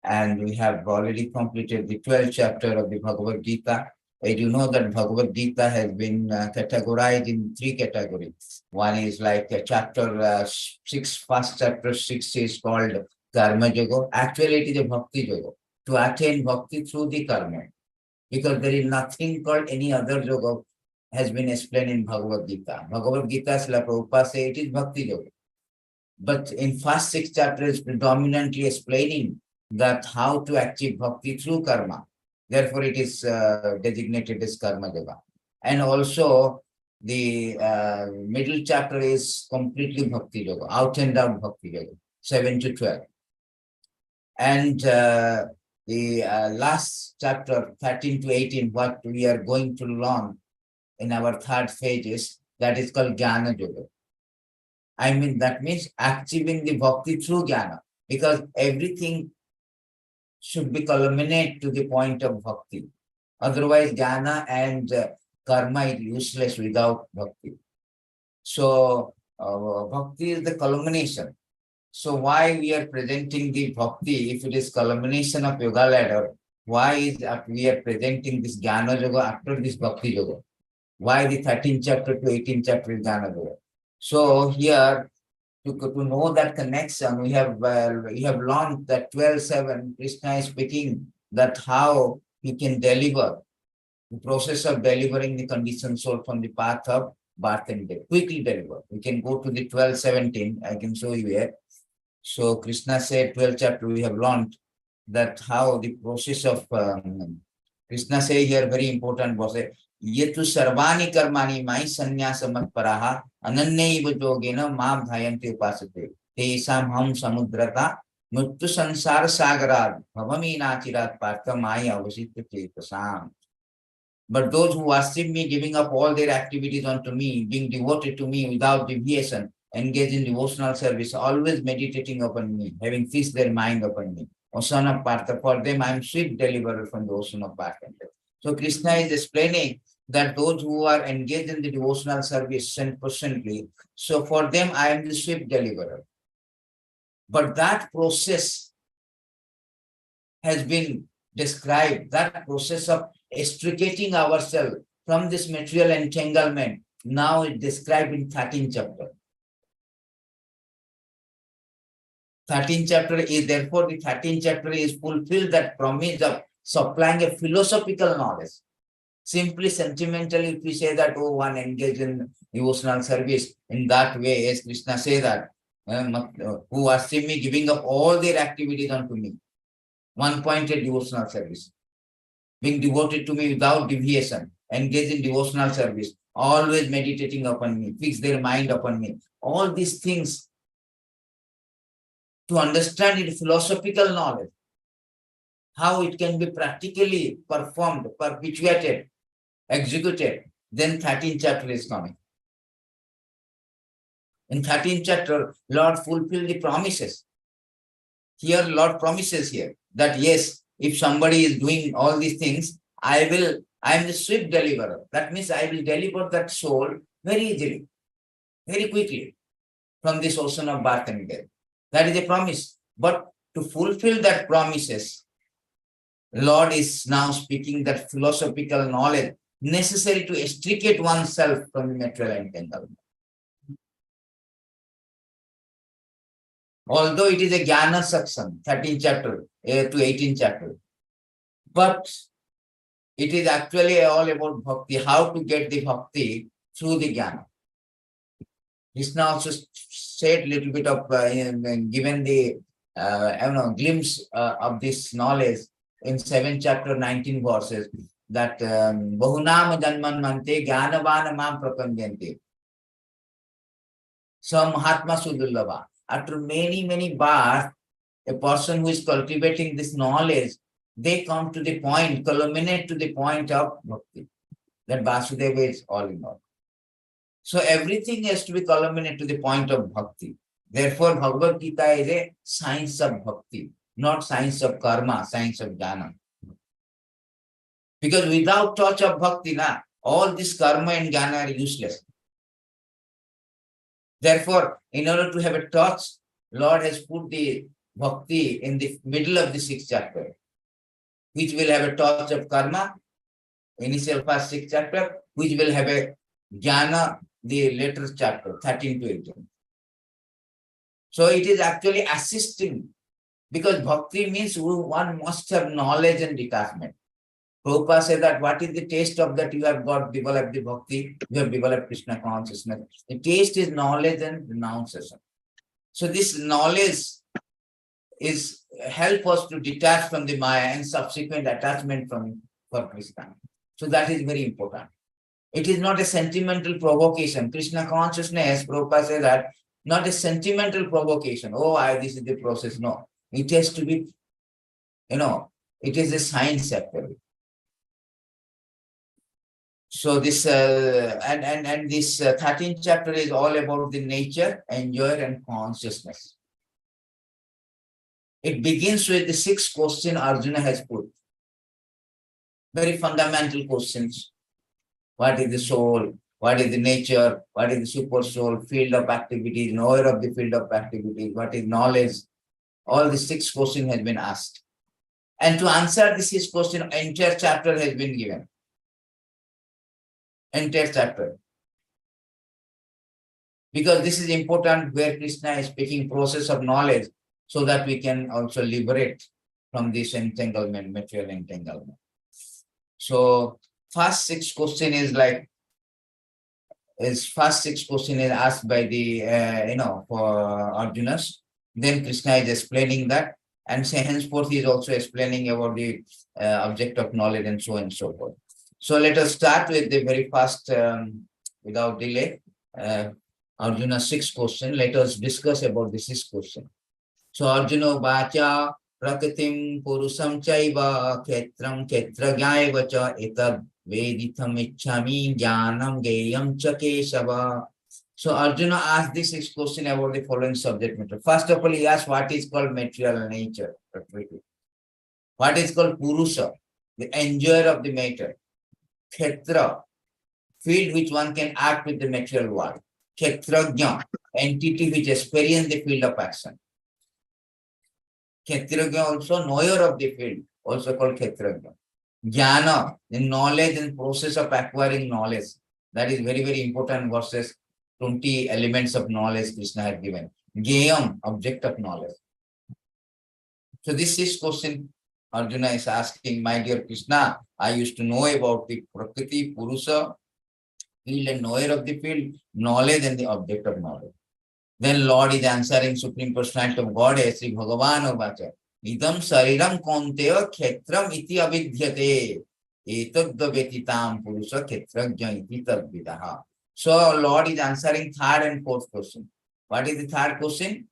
and we have already completed the 12th chapter of the Bhagavad Gita. As you know that Bhagavad Gita has been categorized in 3 categories. One is like chapter 6, first chapter 6 is called Karma Yoga. Actually, it is a Bhakti Yoga, to attain Bhakti through the karma. Because there is nothing called any other yoga has been explained in Bhagavad Gita. Bhagavad Gita, Srila Prabhupada say it is Bhakti Yoga. But in first 6 chapters, predominantly explaining that how to achieve Bhakti through karma. Therefore, it is designated as Karma Yoga. And also, the middle chapter is completely Bhakti Yoga, out and out Bhakti Yoga, 7 to 12. And the last chapter, 13 to 18, what we are going to learn in our third phase is, that is called Jnana Yoga. I mean, that means achieving the Bhakti through Jnana, because everything should be culminate to the point of Bhakti. Otherwise, Jnana and karma is useless without Bhakti. So, Bhakti is the culmination. So why we are presenting the Bhakti, if it is culmination of Yoga ladder, why is we are presenting this Jnana Yoga after this Bhakti Yoga? Why the 13th chapter to 18th chapter is Jnana Yoga? So here, to know that connection, we have learned that 12.7, Krishna is speaking that how he can deliver, the process of delivering the conditioned soul from the path of birth and death, quickly deliver. We can go to the 12.17, I can show you here. So Krishna said, 12th chapter, we have learned that how the process of, Krishna say here, very important verse, Yetu sarvani karmani mai sannyasa paraha ananyaiva yogena mam dhayanti upasate tesam ham samudrata muttu sansara sagarad bhavami nachirat partha maya avasitya chetasam. But those who worship me, giving up all their activities unto me, being devoted to me without deviation, engage in devotional service, always meditating upon me, having fixed their mind upon me. O son of Partha, for them I am swift deliverer from the ocean of Partha. So Krishna is explaining that those who are engaged in the devotional service 100%, so for them I am the swift deliverer. But that process has been described, that process of extricating ourselves from this material entanglement, now it's described in 13th chapter. 13th chapter is, therefore, the 13th chapter is fulfilled that promise of supplying a philosophical knowledge. Simply sentimentally, if we say that, oh, one engaged in devotional service, in that way, as Krishna says that, who worship me, giving up all their activities unto me, one-pointed devotional service, being devoted to me without deviation, engaged in devotional service, always meditating upon me, fix their mind upon me. All these things, to understand it, philosophical knowledge, how it can be practically performed, perpetuated, executed, then 13th chapter is coming. In 13th chapter, Lord fulfilled the promises. Here, Lord promises here that yes, if somebody is doing all these things, I am the swift deliverer. That means I will deliver that soul very easily, very quickly from this ocean of birth and death. That is a promise. But to fulfill that promises, Lord is now speaking that philosophical knowledge necessary to extricate oneself from the material entanglement. Although it is a Jnana section, 13th chapter to 18th chapter, but it is actually all about bhakti, how to get the bhakti through the Jnana. Krishna also said a little bit of, given the glimpse of this knowledge in 7th chapter, 19 verses, that Bahunam Janman Mante Jnanavana Mam Prapandyante. So Mahatma Sudullava. After many births, a person who is cultivating this knowledge, they come to the point, culminate to the point of bhakti. That Vasudeva is all in all. So everything has to be culminated to the point of bhakti. Therefore, Bhagavad Gita is a science of bhakti, not science of karma, science of jnana. Because without touch of bhakti, all this karma and jnana are useless. Therefore, in order to have a touch, Lord has put the bhakti in the middle of the sixth chapter, which will have a touch of karma, initial first sixth chapter, which will have a jnana, the later chapter, 13 to 18. So it is actually assisting, because bhakti means one must have knowledge and detachment. Prabhupada said that what is the taste of that you have got developed the bhakti, you have developed Krishna consciousness. The taste is knowledge and renunciation. So this knowledge is help us to detach from the Maya and subsequent attachment for Krishna. So that is very important. It is not a sentimental provocation. Krishna consciousness, Prabhupada said that, not a sentimental provocation. Oh, this is the process. No, it has to be, it is a science actually. So this and this 13th chapter is all about the nature, enjoyer, and consciousness. It begins with the 6th question Arjuna has put. Very fundamental questions. What is the soul? What is the nature? What is the super soul? Field of activities, knower of the field of activities. What is knowledge? All the 6 questions has been asked. And to answer this 6 question, entire chapter has been given. Entire chapter. Because this is important where Krishna is speaking process of knowledge, so that we can also liberate from this entanglement, material entanglement. So first 6 question is asked by the for Arjunas. Then Krishna is explaining that, and henceforth he is also explaining about the object of knowledge and so on and so forth. So let us start with the very first, without delay, Arjuna's 6th question. Let us discuss about the 6th question. So Arjuna vacha prakritim purusam chaiva khetram khetragayva cha etad veditham ichchami jnanam geyam cha kesava. So Arjuna asked this 6th question about the following subject matter. First of all, he asked what is called material nature. What is called purusa, the enjoyer of the matter. Khetra, field which one can act with the material world. Khetragya, entity which experience the field of action. Khetragya also knower of the field, also called Khetragya. Jnana, the knowledge and process of acquiring knowledge. That is very, very important verses. 20 elements of knowledge Krishna had given. Geyam, object of knowledge. So this is question Arjuna is asking, my dear Krishna, I used to know about the Prakriti, Purusa, field and knower of the field, knowledge and the object of knowledge. Then Lord is answering Supreme Personality of Godhead, Sri Bhagavan Vacha. Idam sariram konteo khetram iti avidhyate. Etadvetitam purusa khetrajya iti tadvidaha. So Lord is answering 3rd and 4th question. What is the 3rd question?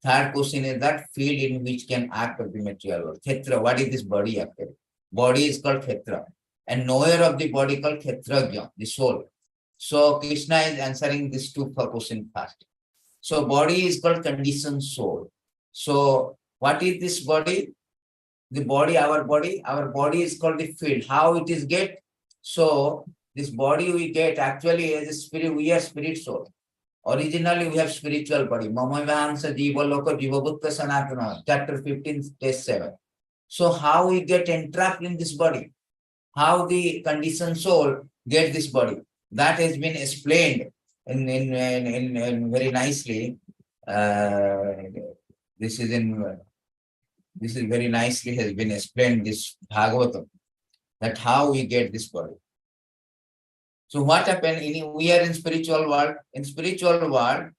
3rd question is that field in which can act of the material world. Khetra, what is this body actually? Body is called Khetra. And knower of the body called Khetrajya, the soul. So Krishna is answering these 2 questions first. So body is called conditioned soul. So what is this body? The body, our body is called the field. How it is get? So this body we get actually as a spirit, we are spirit soul. Originally we have spiritual body. Mamavansa Jiva Loka Jiva Bhutta Sanatana, chapter 15, test 7. So how we get entrapped in this body? How the conditioned soul get this body? That has been explained in very nicely. This is very nicely has been explained, this Bhagavatam, that how we get this body. So what happened? We are in spiritual world. In spiritual world,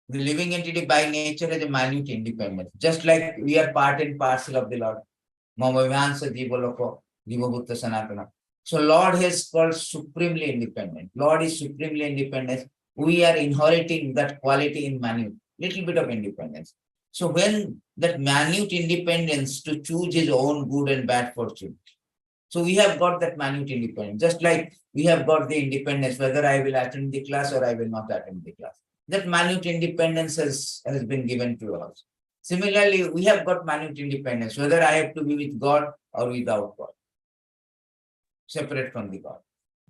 the living entity by nature has a minute independence. Just like we are part and parcel of the Lord. Mamavansa Jiva Loko, Jiva Bhutta Sanatana. So Lord is called supremely independent. Lord is supremely independent. We are inheriting that quality in minute, little bit of independence. So when that minute independence to choose his own good and bad fortune. So we have got that minute independence, just like we have got the independence, whether I will attend the class or I will not attend the class. That minute independence has been given to us. Similarly, we have got minute independence, whether I have to be with God or without God, separate from the God.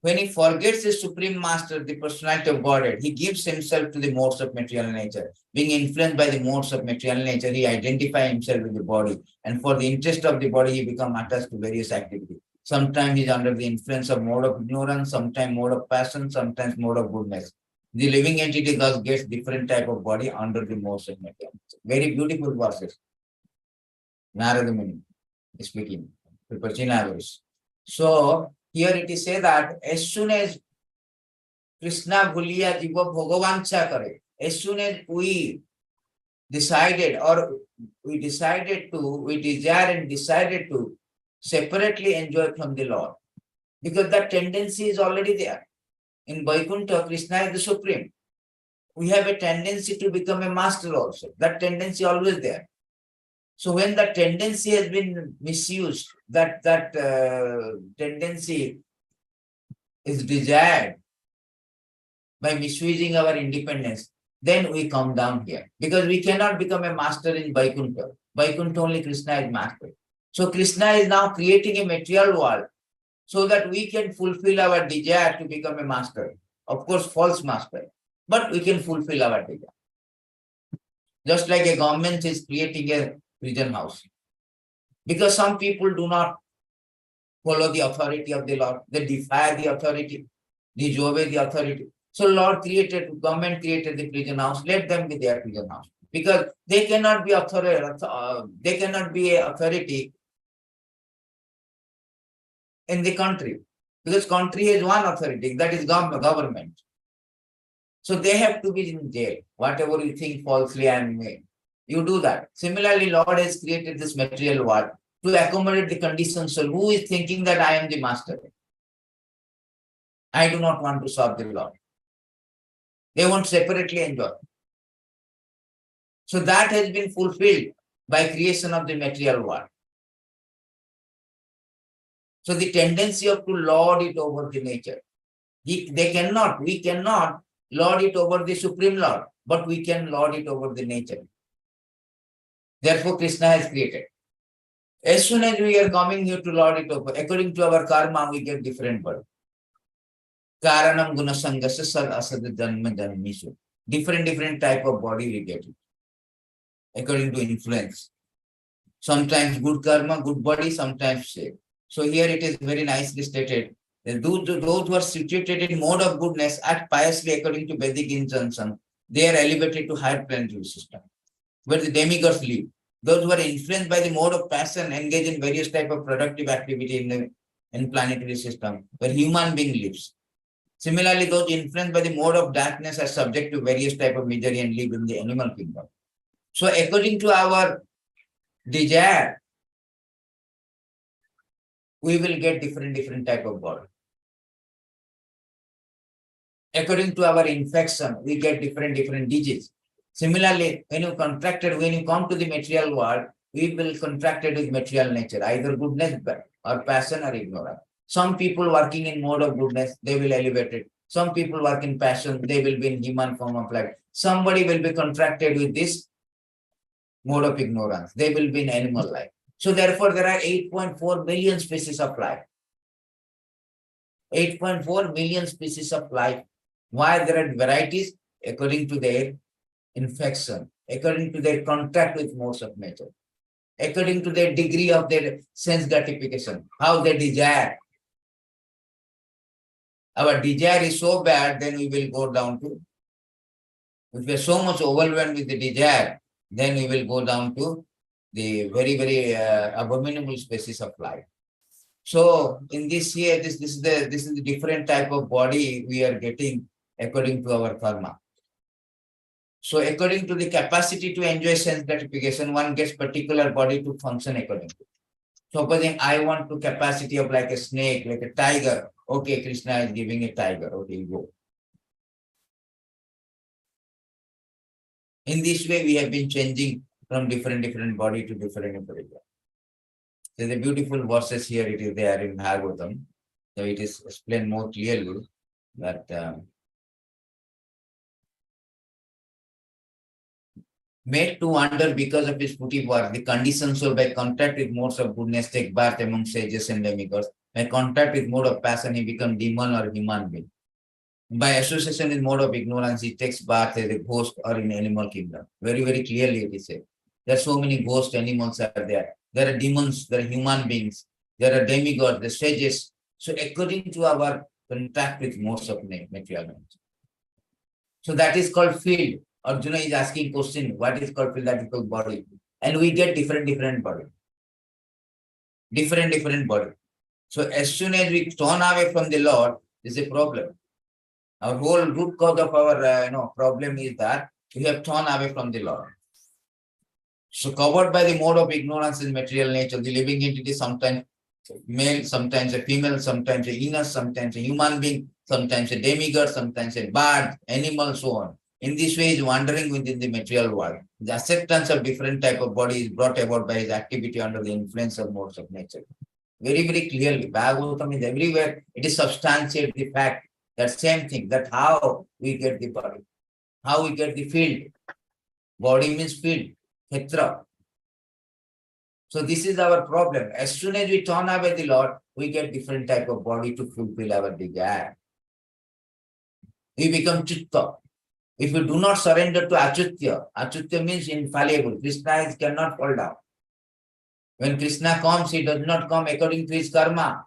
When he forgets his supreme master, the personality of Godhead, he gives himself to the modes of material nature. Being influenced by the modes of material nature, he identifies himself with the body. And for the interest of the body, he becomes attached to various activities. Sometimes he is under the influence of mode of ignorance, sometimes mode of passion, sometimes mode of goodness. The living entity thus gets different type of body under the modes of material nature. Very beautiful verses. Narada Muni is speaking. So here it is said that as soon as Krishna Bhuliya Jiva Bhagavancha Kare, as soon as we decided we desire and decided to separately enjoy from the Lord, because that tendency is already there. In Vaikuntha, Krishna is the supreme. We have a tendency to become a master also. That tendency always there. So when the tendency has been misused, that tendency is desired by misusing our independence, then we come down here. Because we cannot become a master in Vaikuntha. Vaikuntha only Krishna is master. So Krishna is now creating a material world so that we can fulfill our desire to become a master. Of course, false master. But we can fulfill our desire. Just like a government is creating a prison house. Because some people do not follow the authority of the Lord. They defy the authority, disobey the authority. So government created the prison house. Let them be their prison house. Because they cannot be authority in the country. Because country has one authority, that is government. So they have to be in jail. Whatever you think falsely and you do that. Similarly, Lord has created this material world to accommodate the conditioned soul who is thinking that I am the master. I do not want to serve the Lord. They want separately enjoy. So that has been fulfilled by creation of the material world. So the tendency of to lord it over the nature. We cannot lord it over the Supreme Lord, but we can lord it over the nature. Therefore, Krishna has created. As soon as we are coming here to lord it over, according to our karma, we get different birth. Karanam gunasangasya sad asad janma janmisu. Different type of body we get it. According to influence. Sometimes good karma, good body, sometimes shame. So here it is very nicely stated. Those who are situated in mode of goodness act piously according to Vedic injunction. They are elevated to higher planetary system, where the demigods live. Those who are influenced by the mode of passion engage in various type of productive activity in planetary system, where human being lives. Similarly, those influenced by the mode of darkness are subject to various type of misery and live in the animal kingdom. So according to our desire, we will get different type of body. According to our infection, we get different diseases. Similarly, when you come to the material world, we will contracted with material nature, either goodness or passion or ignorance. Some people working in mode of goodness, they will elevate it. Some people work in passion, they will be in human form of life. Somebody will be contracted with this mode of ignorance. They will be in animal life. So therefore, there are 8.4 billion species of life. 8.4 million species of life. Why there are varieties? According to their infection, according to their contact with modes of nature, according to their degree of their sense gratification, how they desire. Our desire is so bad, then we will go down to, if we are so much overwhelmed with the desire, then we will go down to the very abominable species of life. So in this here, this is the different type of body we are getting according to our karma. So according to the capacity to enjoy sense gratification, one gets particular body to function according to. Supposing I want to capacity of like a snake, like a tiger. Okay, Krishna is giving a tiger. Okay, you go. In this way, we have been changing from different body to different body. So the beautiful verses here, it is there in Bhagavatam. So it is explained more clearly that made to wonder because of his putty work, the conditioned soul by contact with modes of goodness take birth among sages and demigods. By contact with mode of passion, he becomes demon or human being. By association with mode of ignorance, he takes birth as a ghost or in animal kingdom. Very, very clearly it is said. There are so many ghost animals are there. There are demons, there are human beings, there are demigods, the sages. So according to our contact with modes of material nature. So that is called field. Arjuna is asking question, what is called field? That is called body. And we get different body. Different body. So as soon as we turn away from the Lord, is a problem. Our whole root cause of our problem is that we have turned away from the Lord. So covered by the mode of ignorance in material nature, the living entity sometimes male, sometimes a female, sometimes a inner, sometimes a human being, sometimes a demigod, sometimes a bird, animal, so on. In this way, is wandering within the material world. The acceptance of different type of body is brought about by his activity under the influence of modes of nature. Very, very clearly, Bhagavatam is everywhere. It is substantiate the fact that same thing, that how we get the body, how we get the field. Body means field, kshetra. So this is our problem. As soon as we turn away the Lord, we get different type of body to fulfill our desire. We become chitta. If we do not surrender to achutya, achutya means infallible. Krishna cannot fall down. When Krishna comes, he does not come according to his karma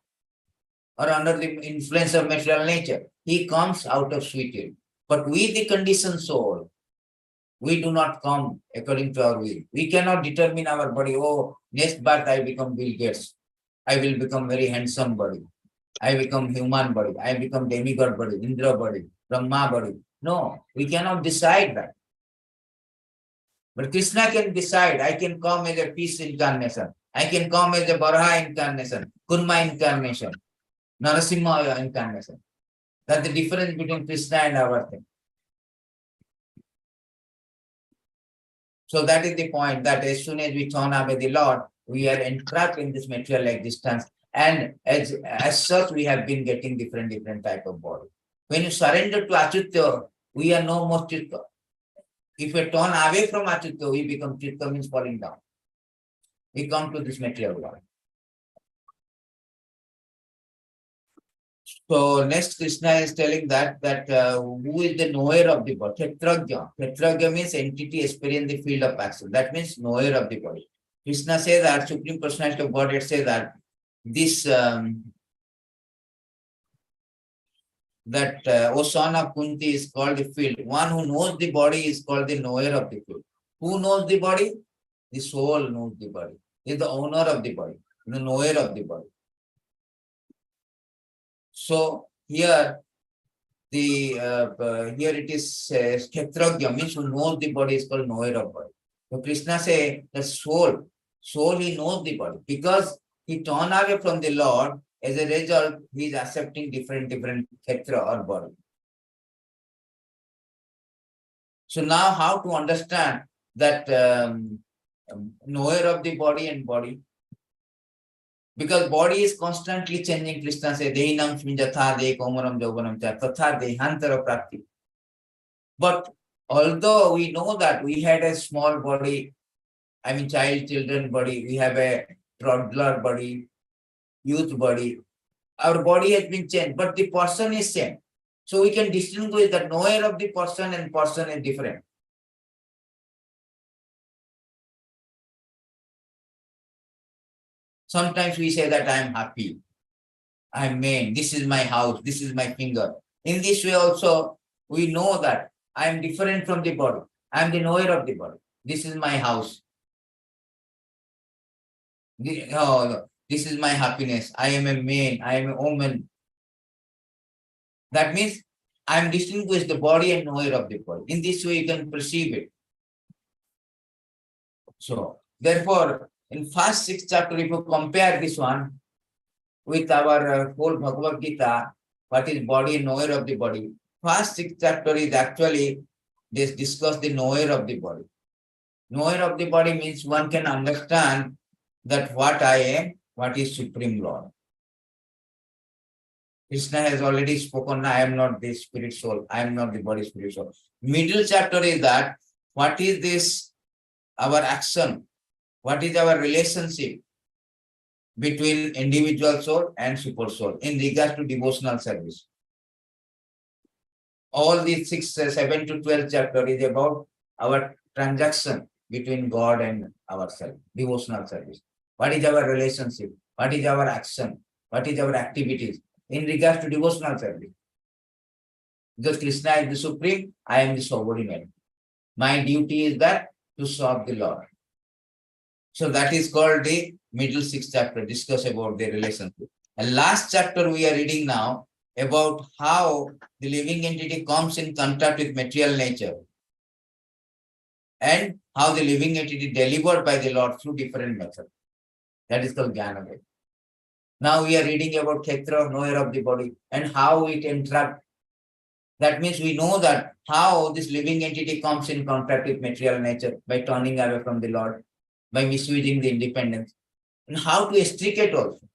or under the influence of material nature. He comes out of sweet will. But we, the conditioned soul, we do not come according to our will. We cannot determine our body. Oh, next birth I become Bill Gates. I will become very handsome body. I become human body. I become demigod body, Indra body, Brahma body. No, we cannot decide that. But Krishna can decide. I can come as a peace incarnation. I can come as a Baraha incarnation, Kurma incarnation, Narasimha incarnation. That's the difference between Krishna and our thing. So that is the point, that as soon as we turn away the Lord, we are entrapped in this material existence. And as such, we have been getting different type of body. When you surrender to Achutya, we are no more Chitta. If we turn away from Achutya, we become Chitta, means falling down. We come to this material world. So next Krishna is telling that who is the knower of the body? Kshetragya. Kshetragya means entity experience the field of action. That means knower of the body. Krishna says that Supreme Personality of Godhead says that this O son of Kunti is called the field. One who knows the body is called the knower of the field. Who knows the body? The soul knows the body. Is the owner of the body, the knower of the body. So here, here it is Kshetragya, means who knows the body is called knower of body. So Krishna say the soul he knows the body because he turned away from the Lord. As a result, he is accepting different kshetra or body. So now, how to understand that knower of the body and body? Because body is constantly changing. Krishna says, Dehinam smijatha de komaram jauvanam cha tatha dehantara prapti. But although we know that we had a small body, I mean children body, we have a toddler body, youth body, our body has been changed, but the person is same. So we can distinguish that knower of the person and person is different. Sometimes we say that I am happy, I am man, this is my house, this is my finger. In this way also, we know that I am different from the body. I am the knower of the body. This is my house. This is my happiness. I am a man, I am a woman. That means I am distinguished the body and knower of the body. In this way, you can perceive it. So, therefore, in first 6 chapter, if you compare this one with our whole Bhagavad Gita, what is body and knower of the body, first 6 chapter is actually discuss the knower of the body. Knower of the body means one can understand that what I am, what is Supreme Lord. Krishna has already spoken, I am not the spirit soul, I am not the body spirit soul. Middle chapter is that, what is this, our action, what is our relationship between individual soul and super soul in regards to devotional service. All these 6, 7 to 12 chapter is about our transaction between God and ourselves, devotional service. What is our relationship? What is our action? What is our activities in regards to devotional service? Because Krishna is the supreme, I am the subordinate. My duty is that to serve the Lord. So that is called the middle 6th chapter, discuss about the relationship. And last chapter we are reading now about how the living entity comes in contact with material nature and how the living entity delivered by the Lord through different methods. That is called Jnana. Now we are reading about Kshetra, knower of the body, and how it interacts. That means we know that how this living entity comes in contact with material nature by turning away from the Lord, by misusing the independence, and how to extricate also.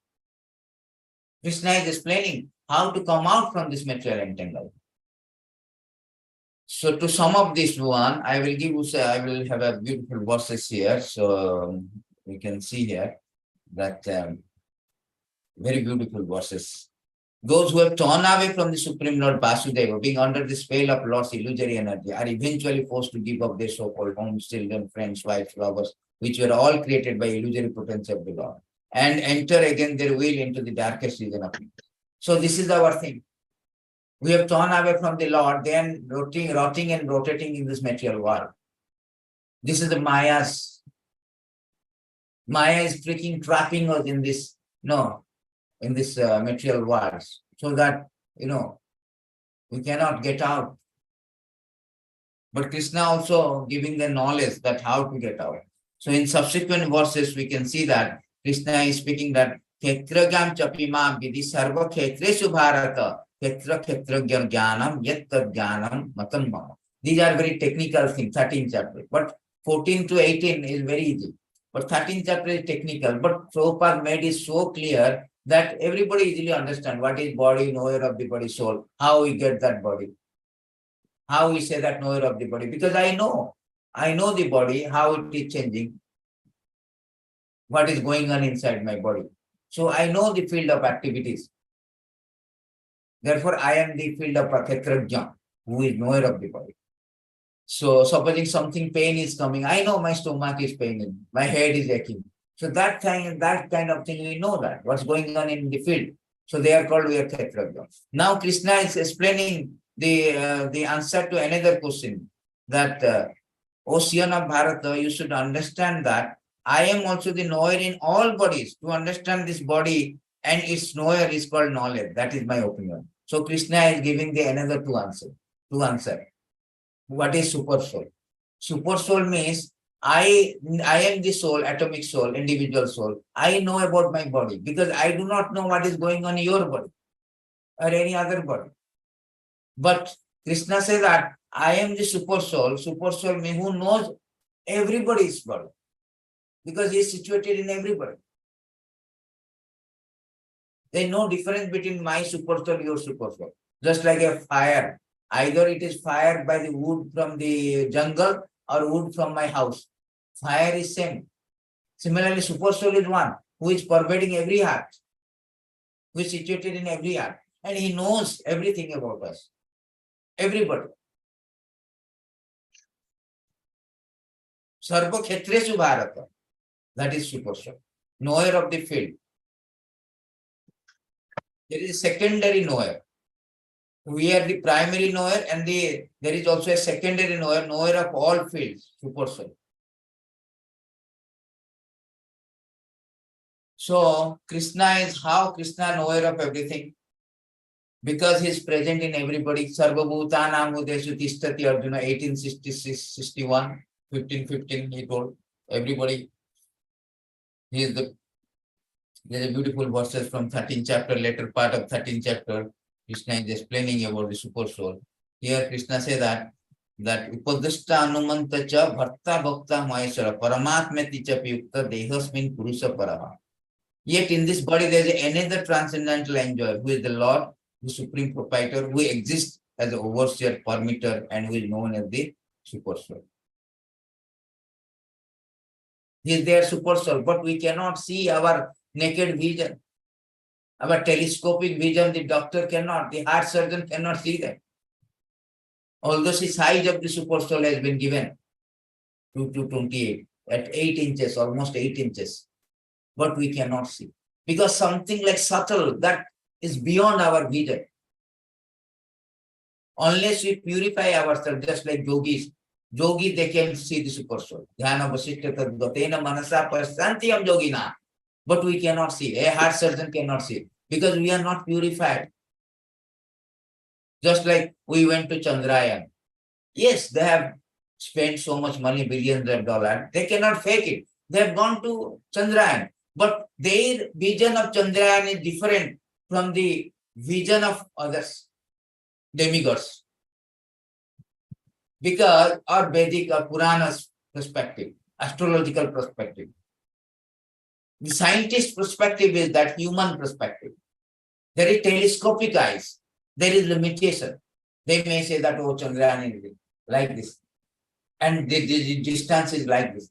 Krishna is explaining how to come out from this material entanglement. So to sum up this one, I will have a beautiful verses here. So we can see here that very beautiful verses. Those who have torn away from the Supreme Lord Vasudeva, being under the spell of Lord's illusory energy, are eventually forced to give up their so-called homes, children, friends, wives, lovers, which were all created by illusory potency of the Lord, and enter again their will into the darkest region of it. So this is our thing. We have torn away from the Lord, then rotting and rotating in this material world. This is the Maya's. Maya is freaking trapping us in this, in this material world, so that, we cannot get out. But Krishna also giving the knowledge that how to get out. So in subsequent verses, we can see that Krishna is speaking that Kshetragam chapima vidhi sarva kshetreshu bharata kshetra kshetragya jnanam yat tad jnanam matam mama. These are very technical things, 13th chapter. But 14 to 18 is very easy. But 13th chapter is technical. But Prabhupada made it so clear that everybody easily understand what is body, knower of the body, soul, how we get that body. How we say that knower of the body? Because I know the body, how it is changing, what is going on inside my body. So I know the field of activities. Therefore, I am the field of Kshetrajna, who is knower of the body. So supposing something pain is coming, I know my stomach is paining, my head is aching. So that kind of thing, we know that, what's going on in the field. So they are called Kshetrajna. Now Krishna is explaining the answer to another question, that Ocean of Bharata, you should understand that I am also the knower in all bodies. To understand this body and its knower is called knowledge. That is my opinion. So Krishna is giving the another two answer. What is super soul? Super soul means I am the soul, atomic soul, individual soul. I know about my body because I do not know what is going on in your body or any other body. But Krishna says that I am the super soul means who knows everybody's body because he is situated in everybody. There is no difference between my super soul, your super soul. Just like a fire. Either it is fire by the wood from the jungle or wood from my house. Fire is same. Similarly, super soul is one who is pervading every heart, who is situated in every heart. And he knows everything about us. Everybody. Sarva Kshetreshu Bharata. That is super soul. Knower of the field. There is a secondary knower. We are the primary knower, and there is also a secondary knower of all fields, super soul. So Krishna is how Krishna knower of everything. Because he is present in everybody. Sarva Bhutanam Udeshu Tishtati Arjuna, 1861, 1515, he told everybody. There's a beautiful verses from 13th chapter, later part of 13th chapter. Krishna is explaining about the super soul. Here Krishna says that Upadishta Anumanta cha Bharta Bhakta Maheshwara Paramatmati cha Piyukta Dehasmin Purusha Paraha. Yet in this body there is another transcendental enjoyer who is the Lord, the supreme proprietor, who exists as the overseer, permitter, and who is known as the super soul. He is their super soul, but we cannot see our naked vision. Our telescopic vision, the doctor cannot, the heart surgeon cannot see that. Although the size of the super soul has been given 2 to 28, at 8 inches, almost 8 inches, but we cannot see. Because something like subtle, that is beyond our vision. Unless we purify ourselves, just like yogis, they can see the super soul. Dhyana vasishtha tadgatena manasa pasantiyam yogina. But we cannot see. A heart surgeon cannot see. Because we are not purified. Just like we went to Chandrayaan. Yes, they have spent so much money, billions of dollars. They cannot fake it. They have gone to Chandrayaan. But their vision of Chandrayaan is different from the vision of others, demigods. Because our Vedic or Puranas perspective, astrological perspective. The scientist perspective is that human perspective. There is telescopic eyes. There is limitation. They may say that, oh, Chandrayaan is like this. And the distance is like this.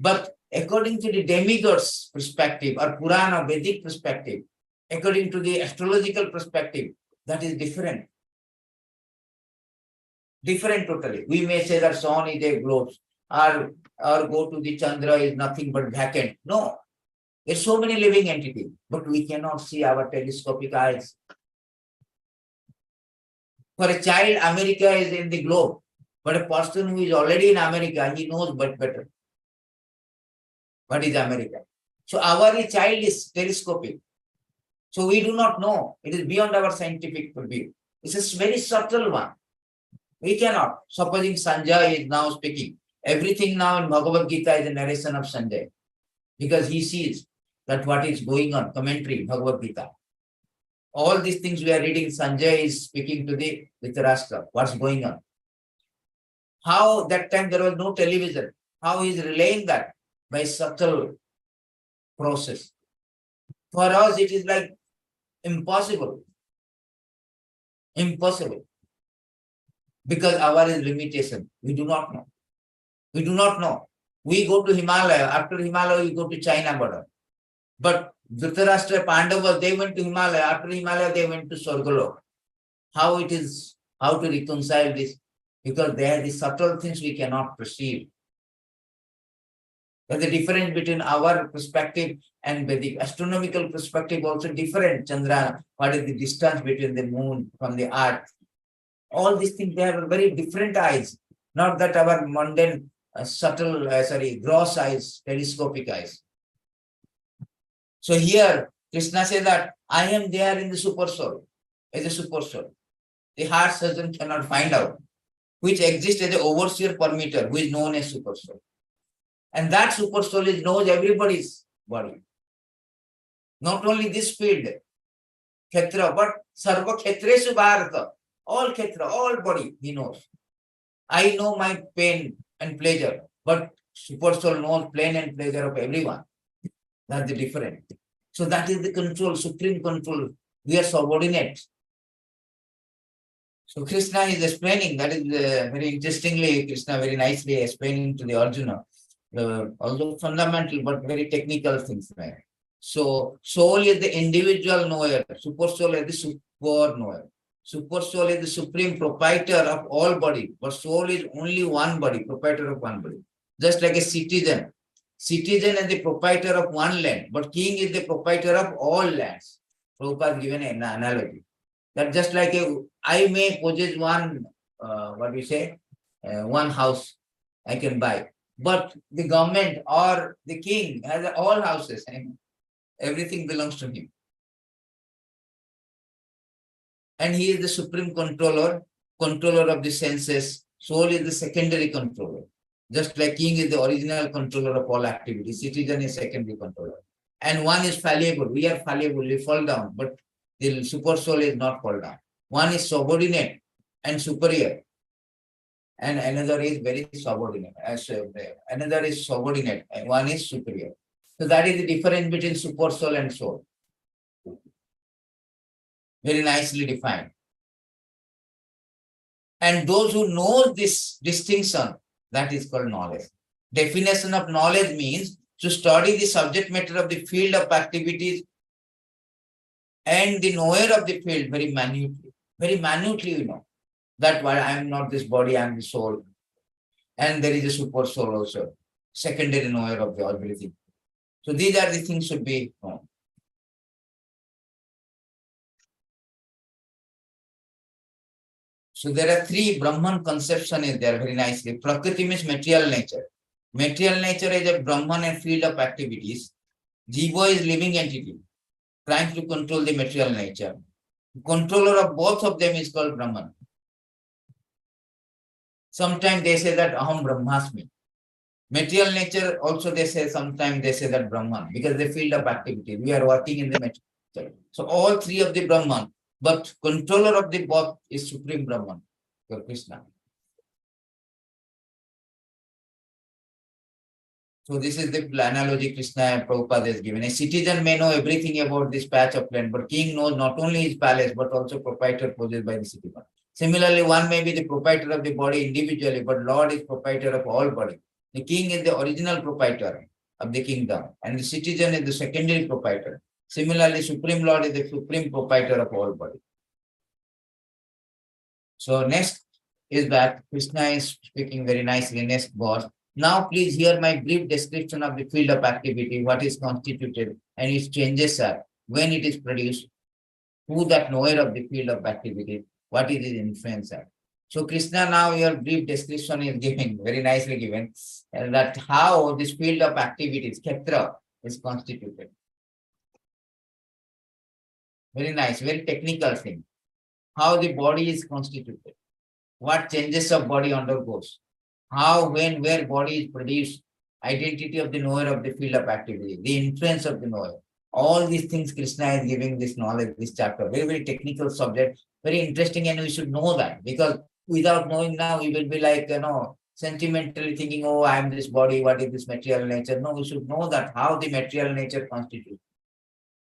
But according to the demigods perspective or Purana Vedic perspective, according to the astrological perspective, that is different. Different totally. We may say that sun is a globe, or go to the Chandra is nothing but vacant. No. There's so many living entities, but we cannot see our telescopic eyes. For a child, America is in the globe. But a person who is already in America, he knows but better. What is America? So our child is telescopic. So we do not know. It is beyond our scientific view. It's a very subtle one. We cannot. Supposing Sanjay is now speaking. Everything now in Bhagavad Gita is a narration of Sanjay. Because he sees that what is going on, commentary, Bhagavad Gita. All these things we are reading, Sanjay is speaking to the Dhritarashtra. What's going on? How that time there was no television. How he is relaying that? By subtle process. For us, it is like impossible. Impossible. Because our is limitation. We do not know. We do not know. We go to Himalaya. After Himalaya, we go to China border. But Dhritarashtra, Pandavas, they went to Himalaya. After Himalaya, they went to Swargalok. How it is, how to reconcile this? Because there are the subtle things we cannot perceive. There's a difference between our perspective and Vedic. Astronomical perspective also different. Chandra, what is the distance between the moon from the earth? All these things, they have very different eyes. Not that our mundane, gross eyes, telescopic eyes. So here, Krishna says that I am there in the super soul, as a super soul. The heart surgeon cannot find out, which exists as an overseer permitter, who is known as super soul. And that super soul knows everybody's body. Not only this field, Kshetra, but Sarva Kshetresu Bharata. All Kshetra, all body, he knows. I know my pain and pleasure, but super soul knows pain and pleasure of everyone. That's the difference. So that is the control, supreme control. We are subordinate. So Krishna is explaining, that is very interestingly, Krishna very nicely explaining to the Arjuna, although fundamental but very technical things. Right? So soul is the individual knower, super soul is the super knower. Super soul is the supreme proprietor of all body, but soul is only one body, proprietor of one body. Just like a citizen. Citizen is the proprietor of one land, but king is the proprietor of all lands. Prabhupada has given an analogy. That just like I may possess one, one house I can buy. But the government or the king has all houses and everything belongs to him. And he is the supreme controller of the senses. Soul is the secondary controller. Just like king is the original controller of all activities, citizen is secondary controller. And one is fallible. We are fallible, we fall down, but the super soul is not fall down. One is subordinate and superior. And another is very subordinate. Another is subordinate and one is superior. So that is the difference between super soul and soul. Very nicely defined. And those who know this distinction, that is called knowledge. Definition of knowledge means to study the subject matter of the field of activities and the knower of the field very minutely. Very minutely, that why I am not this body, I am the soul. And there is a super soul also, secondary knower of the everything. So these are the things should be known. So there are three Brahman conception is there very nicely. Prakriti means material nature. Material nature is a Brahman and field of activities. Jiva is living entity, trying to control the material nature. Controller of both of them is called Brahman. Sometimes they say that Aham Brahmasmi. Material nature also they say, sometimes they say that Brahman, because the field of activity. We are working in the material. So all three of the Brahman, but controller of the both is Supreme Brahman, Krishna. So this is the analogy Krishna and Prabhupada has given. A citizen may know everything about this patch of land, but king knows not only his palace, but also proprietor possessed by the citizen. Similarly, one may be the proprietor of the body individually, but Lord is proprietor of all body. The king is the original proprietor of the kingdom, and the citizen is the secondary proprietor. Similarly, Supreme Lord is the supreme proprietor of all body. So next is that Krishna is speaking very nicely, next verse. Now please hear my brief description of the field of activity, what is constituted and its changes are, when it is produced, who that knower of the field of activity, what is its influence are. So Krishna now your brief description is given, very nicely given, that how this field of activities, Kshetra, is constituted. Very nice, very technical thing. How the body is constituted, what changes of body undergoes, how, when, where body is produced, identity of the knower of the field of activity, the influence of the knower. All these things Krishna is giving this knowledge, this chapter. Very, very technical subject, very interesting, and we should know that, because without knowing now, we will be like, sentimentally thinking, oh, I am this body, what is this material nature? No, we should know that how the material nature constitutes.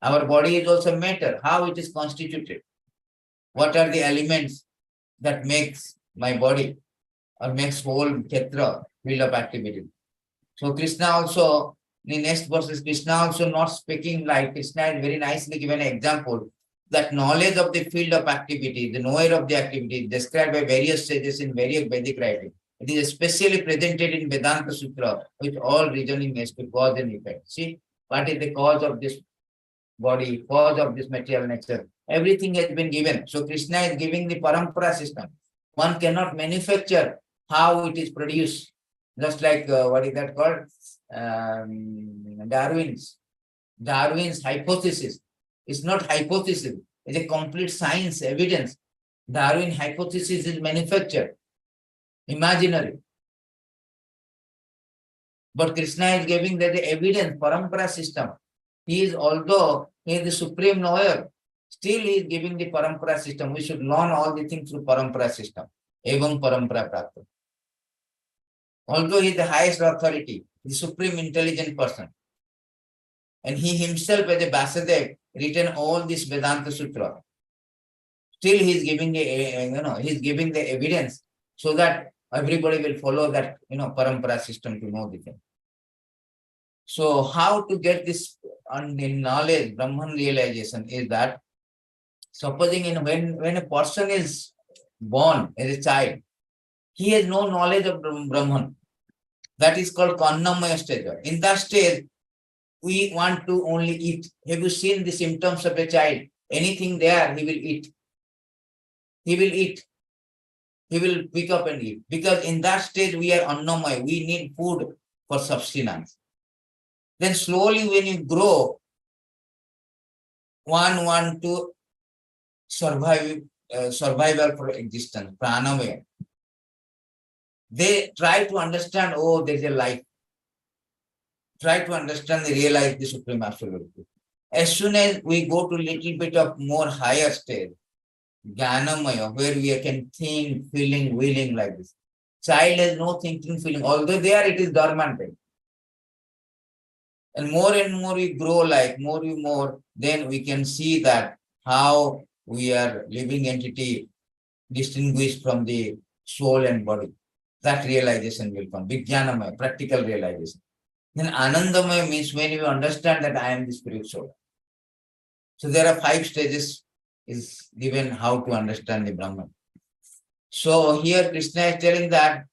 Our body is also matter, how it is constituted. What are the elements that makes my body or makes whole Kshetra, field of activity. So Krishna also, in the next verses, Krishna also not speaking like, Krishna is very nicely given an example that knowledge of the field of activity, the knower of the activity, described by various sages in various Vedic writing. It is especially presented in Vedanta Sutra, with all reasoning as to cause and effect. See, what is the cause of this body, cause of this material nature? Everything has been given. So Krishna is giving the parampara system. One cannot manufacture how it is produced. Just like, what is that called? Darwin's hypothesis. It's not hypothesis. It's a complete science, evidence. Darwin hypothesis is manufactured, imaginary. But Krishna is giving that the evidence, parampara system. He is, although he is the supreme knower, still he is giving the parampara system. We should learn all the things through parampara system. Evam parampara prapta. Although he is the highest authority, the supreme intelligent person, and he himself as a Vasudev written all this Vedanta Sutra, still he is giving he is giving the evidence so that everybody will follow that parampara system to know the thing. So how to get this knowledge, Brahman realization, is that supposing when a person is born as a child, he has no knowledge of Brahman. That is called Kannamaya stage. In that stage, we want to only eat. Have you seen the symptoms of a child? Anything there, he will eat. He will eat. He will pick up and eat. Because in that stage, we are Annamaya. We need food for sustenance. Then slowly when you grow, one want to survive, survival for existence, pranamaya. They try to understand, oh, there is a life. Try to understand, they realize the Supreme Absolute. As soon as we go to little bit of more higher stage, Jnanamaya, where we can think, feeling, willing like this. Child has no thinking, feeling, although there it is dormant. And more we grow like, more, then we can see that how we are living entity distinguished from the soul and body. That realization will come. Vijnanamaya, practical realization. Then Anandamaya means when you understand that I am the spirit soul. So there are 5 stages is given how to understand the Brahman. So here Krishna is telling that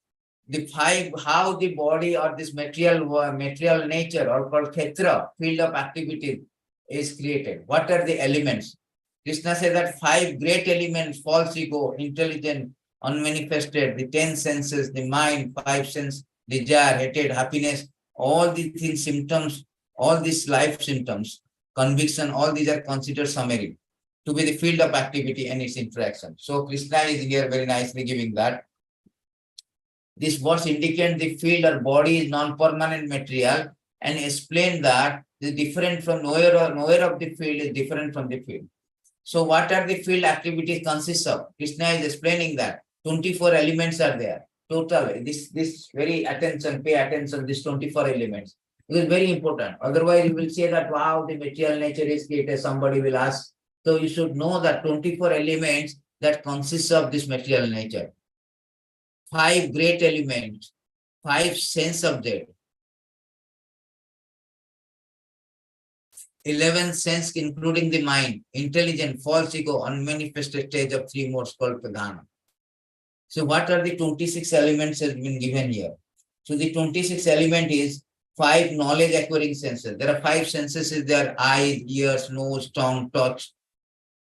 the 5, how the body or this material nature or called kshetra, field of activity is created. What are the elements? Krishna says that 5 great elements, false ego, intelligent, unmanifested, the 10 senses, the mind, 5 sense, desire, hatred, happiness, all these things, symptoms, all these life symptoms, conviction, all these are considered summary to be the field of activity and its interaction. So Krishna is here very nicely giving that. This words indicate the field or body is non-permanent material and explain that the different from nowhere of the field is different from the field. So what are the field activities consists of? Krishna is explaining that 24 elements are there. Total, this very attention, pay attention, this 24 elements. It is very important. Otherwise, you will say that, wow, the material nature is created, somebody will ask. So you should know that 24 elements that consists of this material nature. 5 great elements, 5 sense objects, 11 sense including the mind, intelligent, false ego, unmanifested stage of 3 modes called pradhana. So what are the 26 elements has been given here? So the 26 element is 5 knowledge acquiring senses. There are 5 senses is there, eyes, ears, nose, tongue, touch.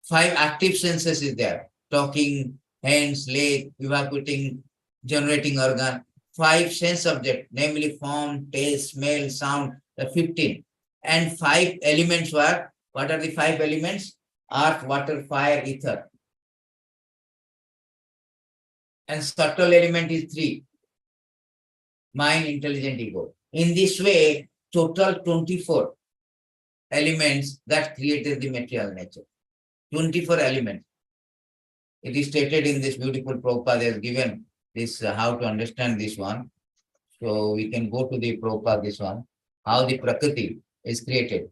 5 active senses is there, talking, hands, leg, evacuating, generating organ. 5 sense object, namely form, taste, smell, sound, the 15. And 5 elements were, what are the 5 elements? Earth, water, fire, ether. And subtle element is 3. Mind, intelligent, ego. In this way, total 24 elements that created the material nature. 24 elements. It is stated in this beautiful Prabhupada has given this how to understand this one. So we can go to the Prabhupada this one. How the Prakriti is created.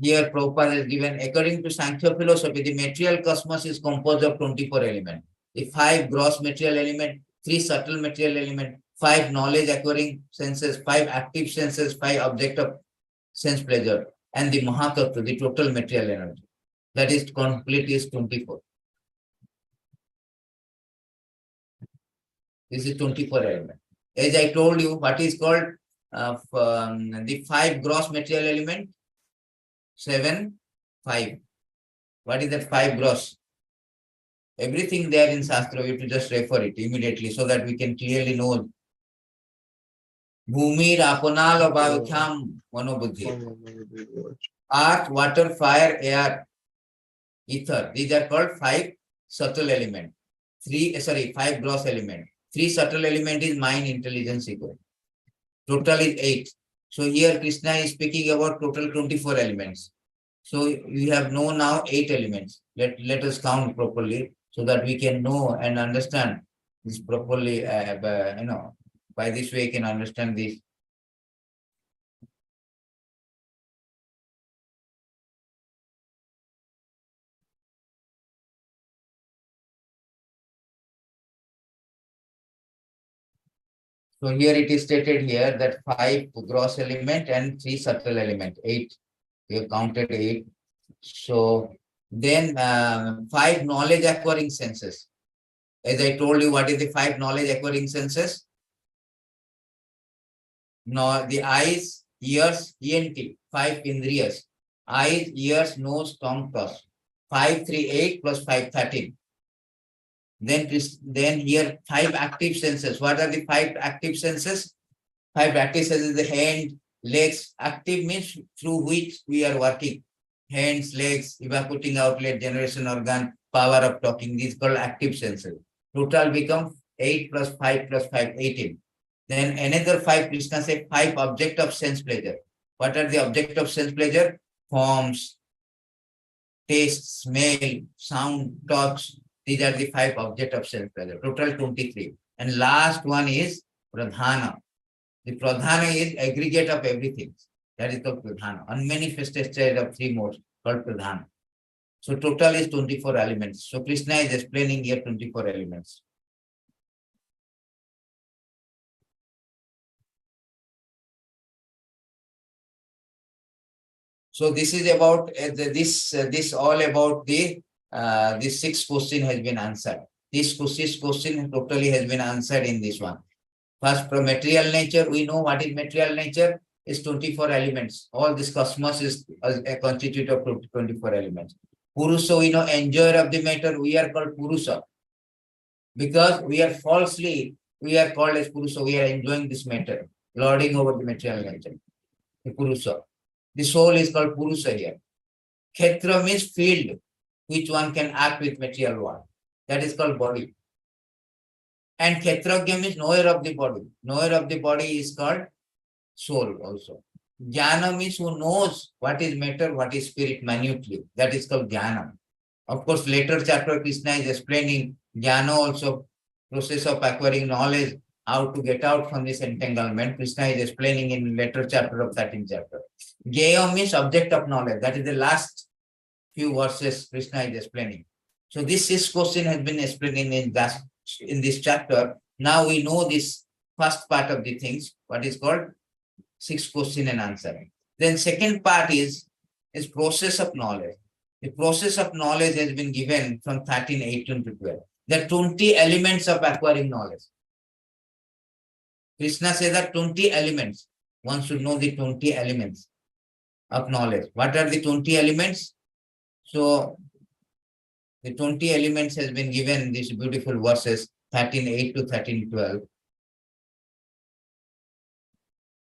Here Prabhupada has given, according to Sankhya philosophy, the material cosmos is composed of 24 elements. The 5 gross material element, 3 subtle material element, 5 knowledge acquiring senses, 5 active senses, 5 object of sense pleasure, and the Mahatattva, the total material energy. That is complete is 24. This is 24 element. As I told you, what is called the 5 gross material element? 7, 5. What is that 5 gross? Everything there in Shastra, we have to just refer it immediately so that we can clearly know. Bhumir apanal abhavyam manobuddhi. Earth, water, fire, air, ether. These are called 5 subtle element. 5 gross element. 3 subtle element is mind, intelligence, ego. Total is 8. So here Krishna is speaking about total 24 elements. So we have known now 8 elements. Let us count properly so that we can know and understand this properly. By this way, we can understand this. So here it is stated here that 5 gross element and 3 subtle element, 8. We have counted 8. So then 5 knowledge acquiring senses. As I told you, what is the 5 knowledge acquiring senses? No, the eyes, ears, ENT, 5 indriyas. Eyes, ears, nose, tongue, touch. 5, 3, 8 plus 5, 13. Then here 5 active senses. What are the 5 active senses? 5 active senses, the hand, legs. Active means through which we are working. Hands, legs, evacuating outlet, generation organ, power of talking. These called active senses. Total become 8 plus 5 plus 5, 18. Then another 5, Krishna said 5 object of sense pleasure. What are the object of sense pleasure? Forms, taste, smell, sound, touch. These are the 5 object of sense pleasure. Total 23. And last one is pradhana. The pradhana is aggregate of everything. That is called pradhana. Unmanifested state of 3 modes called pradhana. So total is 24 elements. So Krishna is explaining here 24 elements. So this is about this all about the this 6th question has been answered. This question totally has been answered in this one. First, from material nature, we know what is material nature is 24 elements. All this cosmos is a constitute of 24 elements. Purusa, we know enjoyer of the matter, we are called Purusa. Because we are we are called as Purusa, we are enjoying this matter, lording over the material nature. The Purusa. The soul is called Purusa here. Kshetra means field, which one can act with material world. That is called body. And Kshetragya means knower of the body. Knower of the body is called soul also. Jnana means who knows what is matter, what is spirit minutely. That is called Jnana. Of course, later chapter Krishna is explaining Jnana also, process of acquiring knowledge, how to get out from this entanglement. Krishna is explaining in later chapter of 13th chapter. Jnana means object of knowledge. That is the last few verses Krishna is explaining. So this 6th question has been explained in this chapter. Now we know this first part of the things, what is called 6th question and answer. Then second part is process of knowledge. The process of knowledge has been given from 13, 18 to 12. There are 20 elements of acquiring knowledge. Krishna says that 20 elements. One should know the 20 elements of knowledge. What are the 20 elements? So the 20 elements has been given in these beautiful verses 13:8 to 13:12.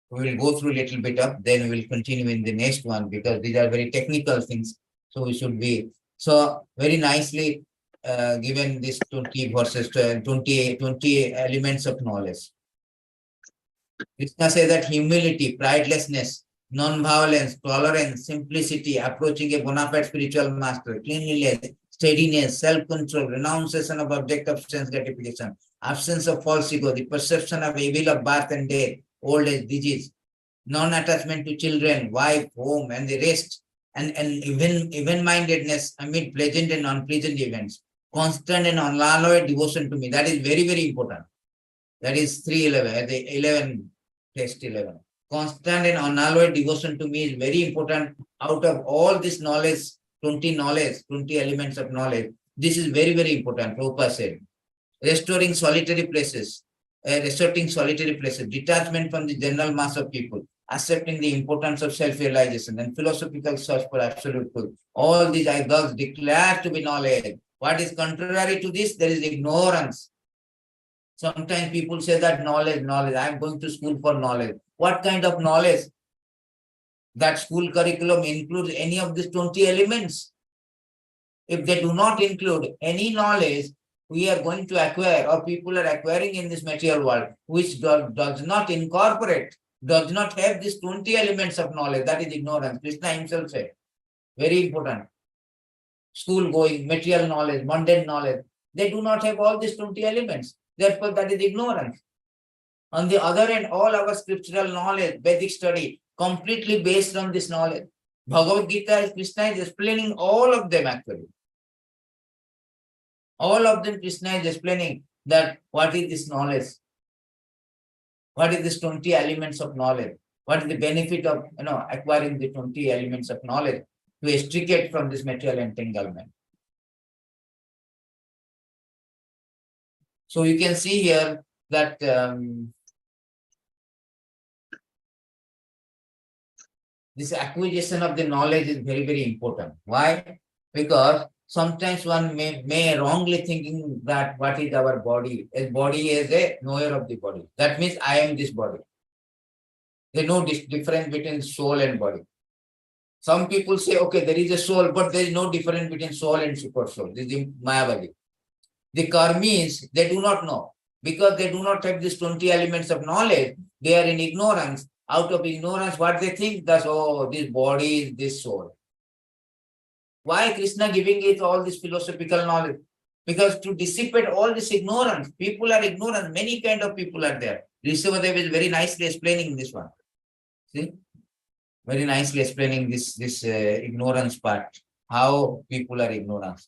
We will go through a little bit of, then we will continue in the next one because these are very technical things. So we should be, so very nicely given these 20 verses, 20 elements of knowledge. Krishna says that humility, pridelessness, non-violence, tolerance, simplicity, approaching a bona fide spiritual master, cleanliness, steadiness, self-control, renunciation of object of sense gratification, absence of false ego, the perception of evil of birth and death, old age, disease, non-attachment to children, wife, home, and the rest, and even-mindedness amid pleasant and unpleasant events, constant and unalloyed devotion to me. That is very, very important. That is 3:11, the 11, test 11. Constant and unalloyed devotion to me is very important. Out of all this knowledge, 20 elements of knowledge, this is very, very important. Prabhupada said, restoring solitary places, detachment from the general mass of people, accepting the importance of self-realization and philosophical search for absolute truth. All these I thus declare to be knowledge. What is contrary to this? There is ignorance. Sometimes people say that knowledge, I'm going to school for knowledge. What kind of knowledge? That school curriculum includes any of these 20 elements. If they do not include any knowledge, we are going to acquire or people are acquiring in this material world, which does not incorporate, does not have these 20 elements of knowledge. That is ignorance. Krishna himself said, very important. School going, material knowledge, mundane knowledge, they do not have all these 20 elements. Therefore, that is ignorance. On the other hand, all our scriptural knowledge, Vedic study, completely based on this knowledge. Bhagavad Gita, Krishna is explaining all of them actually. All of them, Krishna is explaining that what is this knowledge? What is this 20 elements of knowledge? What is the benefit of acquiring the 20 elements of knowledge to extricate from this material entanglement? So you can see here that this acquisition of the knowledge is very, very important. Why? Because sometimes one may wrongly thinking that what is our body? A body is a knower of the body. That means I am this body. They know this difference between soul and body. Some people say, okay, there is a soul, but there is no difference between soul and super soul. This is Mayavadi. The karmis, they do not know. Because they do not have these 20 elements of knowledge, they are in ignorance. Out of ignorance, what they think? That's, oh, this body is this soul. Why Krishna giving it all this philosophical knowledge? Because to dissipate all this ignorance, people are ignorant. Many kind of people are there. Rishabhadev is very nicely explaining this one. See? Very nicely explaining this ignorance part. How people are ignorant.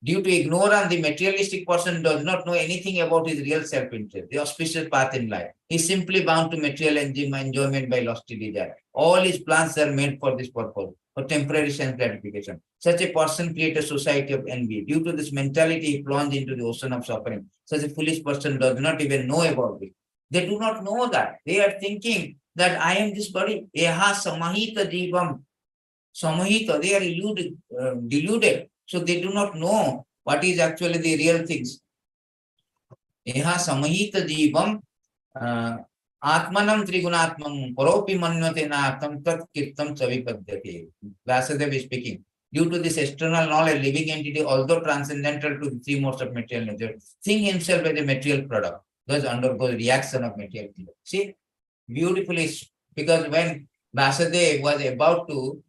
Due to ignorance, the materialistic person does not know anything about his real self-interest, the auspicious path in life. He is simply bound to material enjoyment by lusty desire. All his plans are made for this purpose, for temporary sense gratification. Such a person creates a society of envy. Due to this mentality, he plunges into the ocean of suffering. Such a foolish person does not even know about it. They do not know that. They are thinking that I am this body. Eha samahita jivam. Samahita, they are deluded. So they do not know what is actually the real things. Eha samahita jivam atmanam trigunatmam paropi manyate natam tat kirtam savipadyate. Vasudev is speaking. Due to this external knowledge, living entity, although transcendental to the three modes of material nature, seeing himself as a material product, thus undergoes reaction of material things. See, beautifully, because when Vasudev was about to,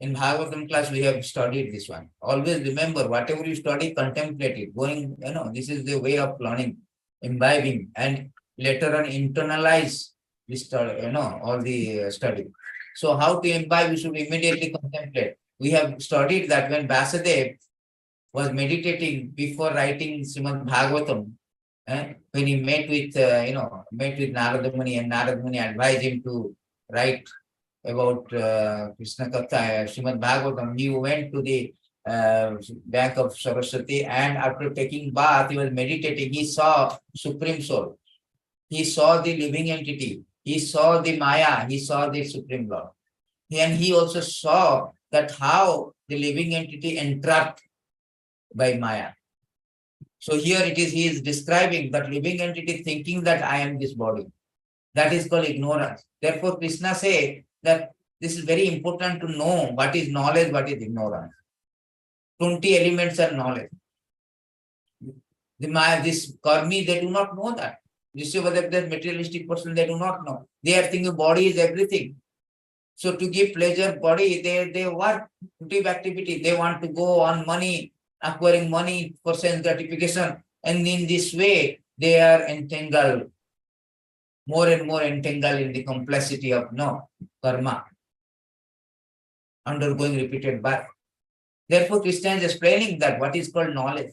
in Bhagavatam class, we have studied this one. Always remember, whatever you study, contemplate it. Going, this is the way of learning, imbibing, and later on internalize this study, all the study. So how to imbibe, we should immediately contemplate. We have studied that when Vasudev was meditating before writing Srimad Bhagavatam, when he met with Narada Muni, and Narada Muni advised him to write about Krishna Katha, Srimad Bhagavatam, he went to the bank of Saraswati, and after taking bath, he was meditating. He saw Supreme Soul. He saw the living entity. He saw the Maya. He saw the Supreme Lord. And he also saw that how the living entity entrapped by Maya. So here it is, he is describing that living entity thinking that I am this body. That is called ignorance. Therefore, Krishna says that this is very important to know what is knowledge, what is ignorance. 20 elements are knowledge. This karmi, they do not know that. This is whether the materialistic person, they do not know. They are thinking body is everything. So to give pleasure body, they work, active activity. They want to go on money, acquiring money for sense gratification. And in this way, they are entangled, more and more entangled in the complexity of karma, undergoing repeated birth. Therefore, Krishna is explaining that what is called knowledge,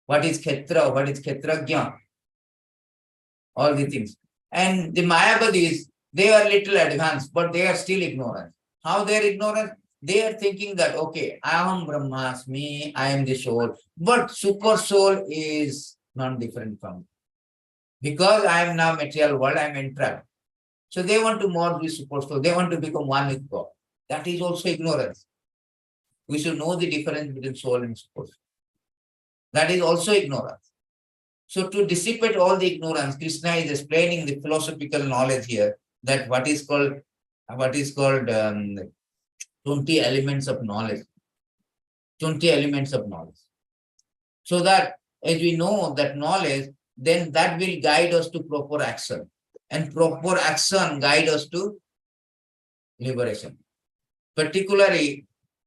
what is Kshetra, what is Kshetrajna, all the things. And the Mayavadis, they are little advanced, but they are still ignorant. How they are ignorant? They are thinking that, okay, I am Brahmasmi, I am the soul, but super soul is not different from me. Because I am now material world, I am entrapped. So they want to merge with super soul. They want to become one with God. That is also ignorance. We should know the difference between soul and super soul. That is also ignorance. So to dissipate all the ignorance, Krishna is explaining the philosophical knowledge here, that what is called 20 elements of knowledge. 20 elements of knowledge. So that as we know that knowledge, then that will guide us to proper action. And proper action guide us to liberation. Particularly,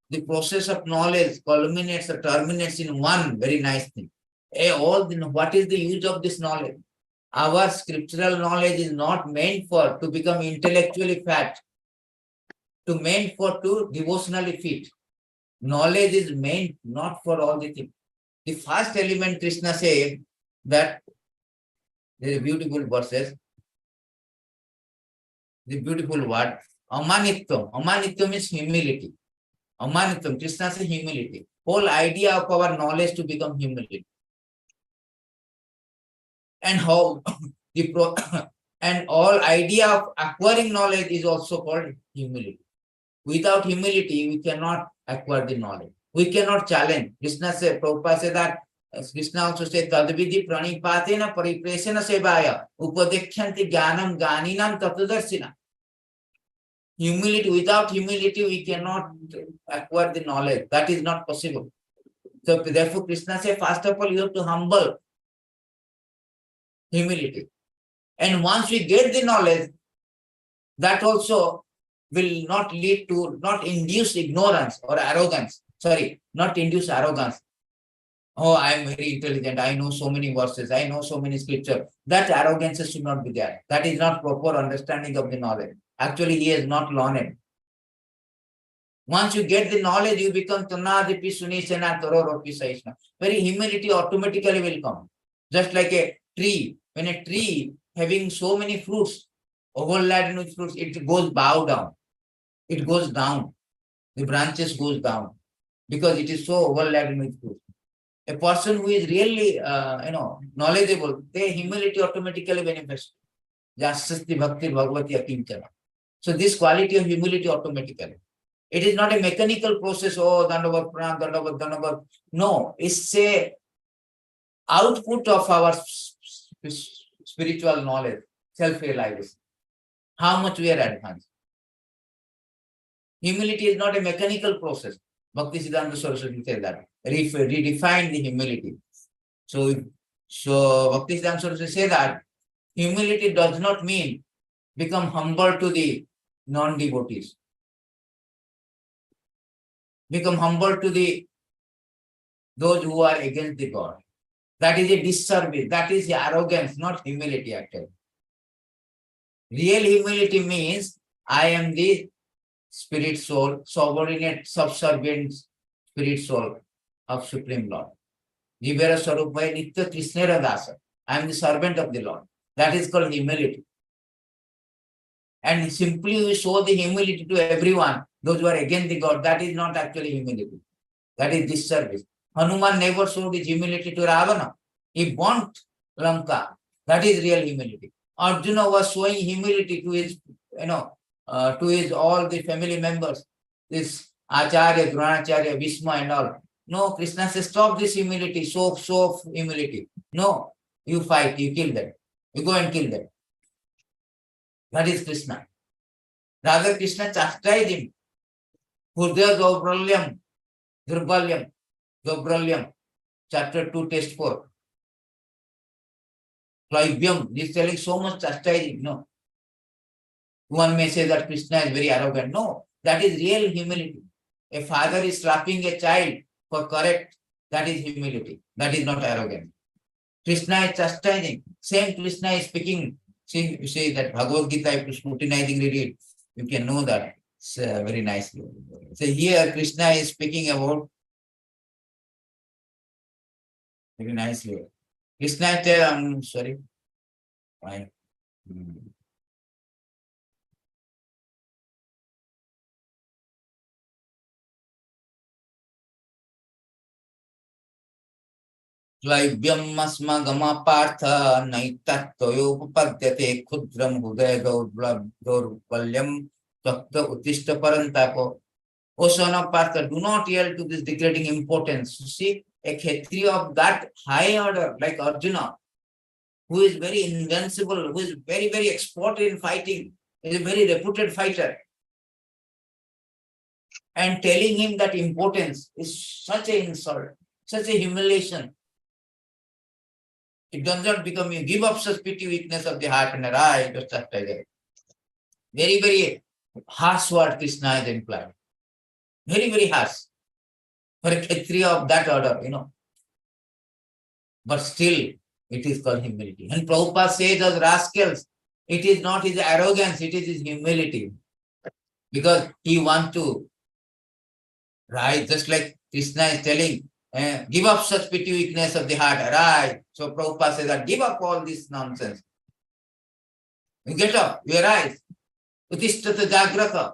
the process of knowledge culminates or terminates in one very nice thing. What is the use of this knowledge? Our scriptural knowledge is not meant to become intellectually fat, meant to devotionally fit. Knowledge is meant not for all the things. The first element, Krishna said that there is beautiful verses, the beautiful word, amanitvam. Amanitvam is humility. Amanitvam, Krishna says humility. Whole idea of our knowledge to become humility. And how and all idea of acquiring knowledge is also called humility. Without humility, we cannot acquire the knowledge. We cannot challenge. Krishna said, Prabhupada said that, Krishna also said, Tadvidi pranipatena paripresena sevaya upadekshanti jnanam ganinam tatudarsina. Humility, without humility, we cannot acquire the knowledge. That is not possible. So therefore, Krishna said, first of all, you have to humble humility. And once we get the knowledge, that also will not induce ignorance or arrogance. Sorry, not induce arrogance. Oh, I am very intelligent. I know so many verses. I know so many scriptures. That arrogance should not be there. That is not proper understanding of the knowledge. Actually, he is not learned. Once you get the knowledge, you become Tanadipi Sunisena Tororopi Saishna. Very humility automatically will come. Just like a tree. When a tree having so many fruits, overladen with fruits, it goes bow down. It goes down. The branches goes down because it is so overladen with fruits. A person who is really, knowledgeable, their humility automatically manifests. Jasasti Bhakti Bhagavati Akinchana. So this quality of humility automatically. It is not a mechanical process. Oh, Dandavat Pranam, Dandavat, Dandavat. No, it's a output of our spiritual knowledge, self-realization. How much we are advanced. Humility is not a mechanical process. Bhakti Siddhanta Saraswati said that. Redefine the humility. So Bhakti Siddhanta Saraswati said that humility does not mean become humble to the non-devotees. Become humble to those who are against the God. That is a disservice. That is arrogance, not humility actually. Real humility means I am the spirit soul, subordinate, subservient spirit soul of Supreme Lord. Jivera Sarupaya Nitya Krishnera Dasa. I am the servant of the Lord. That is called humility. And simply we show the humility to everyone, those who are against the God. That is not actually humility. That is disservice. Hanuman never showed his humility to Ravana. He burnt Lanka. That is real humility. Arjuna was showing humility to his, to his all the family members. This Acharya, Dronacharya, Bhishma and all. No, Krishna says, stop this humility, show humility. No, you fight, you kill them. You go and kill them. That is Krishna. Rather, Krishna chastised him. Hurdaya Daubralyam, Durbalyam, Daubralyam. Chapter 2, text 4. Klaivyam, this is telling so much chastising. No. One may say that Krishna is very arrogant. No, that is real humility. A father is slapping a child for correct. That is humility. That is not arrogant. Krishna is chastising. Same Krishna is speaking. See, you say that Bhagavad Gita, if you scrutinizingly read, you can know that very nicely. So here Krishna is speaking about very nicely. Krishna tell, I'm sorry. Why? Klaivyam asma gama partha naitattoyopapadyate khudram hudaya gaurvalyam takta utishta parantapo. O son of Partha, do not yield to this degrading importance. You see, a Kshatriya of that high order, like Arjuna, who is very invincible, who is very, very expert in fighting, is a very reputed fighter. And telling him that importance is such an insult, such a humiliation. It does not become you give up such petty weakness of the heart and arise, just after that. Very, very harsh word Krishna has implied. Very, very harsh. For a Kshatriya of that order, But still, it is called humility. And Prabhupada says as rascals, it is not his arrogance, it is his humility. Because he wants to rise, just like Krishna is telling, give up such petty weakness of the heart, arise. So Prabhupada says that give up all this nonsense. You get up, you arise. Utishtata Jagrata.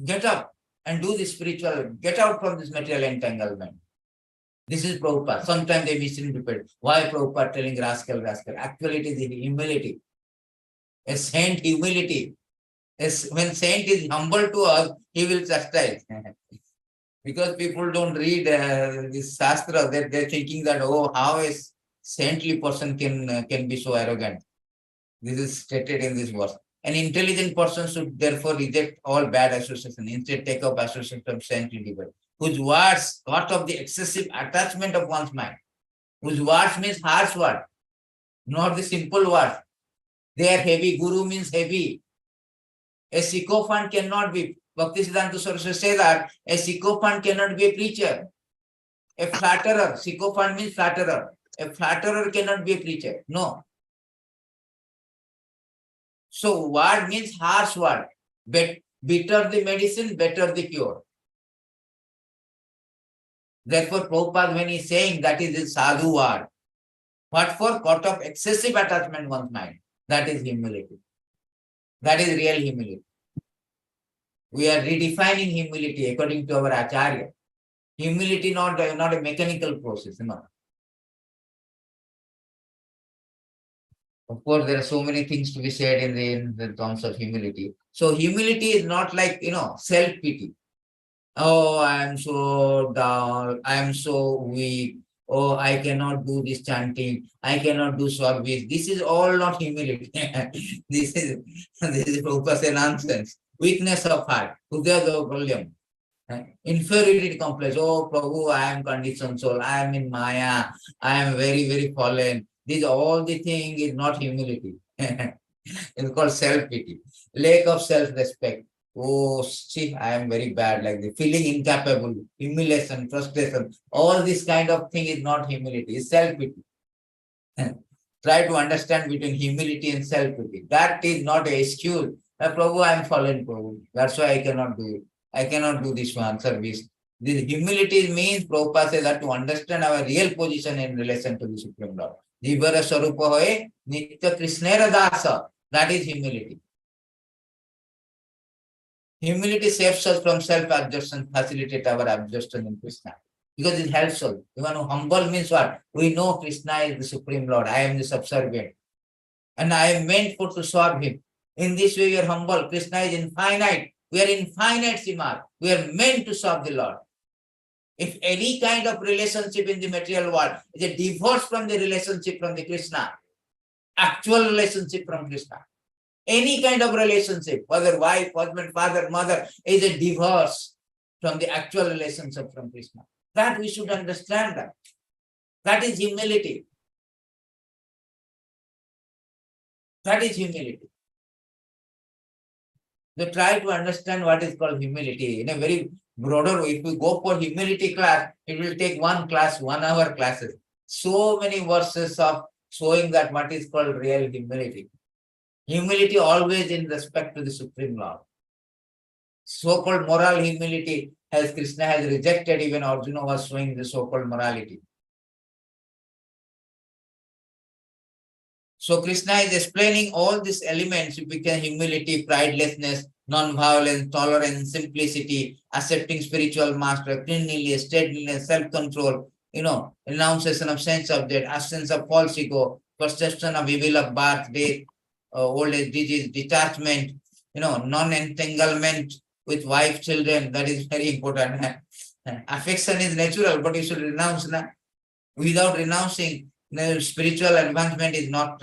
Get up and do the spiritual, get out from this material entanglement. This is Prabhupada. Sometimes they misinterpret. Why Prabhupada telling rascal, rascal? Actually, it is humility. A saint humility. When saint is humble to us, he will chastise. Because people don't read this Shastra, they're thinking that, oh, how a saintly person can be so arrogant. This is stated in this verse. An intelligent person should therefore reject all bad association. Instead, take up association of saintly devotee, whose words got of the excessive attachment of one's mind. Whose words means harsh word, not the simple word. They are heavy. Guru means heavy. A sycophant cannot be. Bhakti Siddhanta Saraswati says that a sycophant cannot be a preacher. A flatterer, sycophant means flatterer. A flatterer cannot be a preacher. No. So word means harsh word. But Bitter the medicine, better the cure. Therefore, Prabhupada, when he's saying that is a sadhu word, what for? Caught of excessive attachment one's mind. That is humility. That is real humility. We are redefining humility according to our Acharya. Humility not a mechanical process. No. Of course, there are so many things to be said in the terms of humility. So humility is not like, self-pity. Oh, I am so down. I am so weak. Oh, I cannot do this chanting. I cannot do service. This is all not humility. this is focus and nonsense. Weakness of heart. Hudaya problem. Inferiority complex. Oh, Prabhu, I am conditioned soul. I am in Maya. I am very, very fallen. These all the thing is not humility. It's called self-pity. Lack of self-respect. Oh, see, I am very bad like this. Feeling incapable, humiliation, frustration. All this kind of thing is not humility. It's self-pity. Try to understand between humility and self-pity. That is not an excuse. Prabhu, I am fallen, Prabhu. That's why I cannot do it. I cannot do this one service. This humility means Prabhupada says that to understand our real position in relation to the Supreme Lord. Jivara Sarupa Hoye, Nitya Krishnera Dasa. That is humility. Humility saves us from self-absorption, facilitate our absorption in Krishna. Because it helps us. Humble means what? We know Krishna is the Supreme Lord. I am the subservient. And I am meant for to serve him. In this way, we are humble. Krishna is infinite. We are infinite Simar. We are meant to serve the Lord. If any kind of relationship in the material world is a divorce from the relationship from the Krishna, actual relationship from Krishna, any kind of relationship, whether wife, husband, father, mother, is a divorce from the actual relationship from Krishna. That we should understand that. That is humility. That is humility. So try to understand what is called humility in a very broader way. If we go for humility class, it will take one class, 1 hour classes. So many verses of showing that what is called real humility. Humility always in respect to the Supreme Lord. So-called moral humility, as Krishna has rejected, even Arjuna was showing the so-called morality. So Krishna is explaining all these elements. You become humility, pridelessness, non-violence, tolerance, simplicity, accepting spiritual master, cleanliness, steadiness, self-control, renunciation of sense of death, absence of false ego, perception of evil of birth, death, old age, disease, detachment, non-entanglement with wife, children. That is very important. Affection is natural, but you should renounce. Without renouncing, spiritual advancement is not,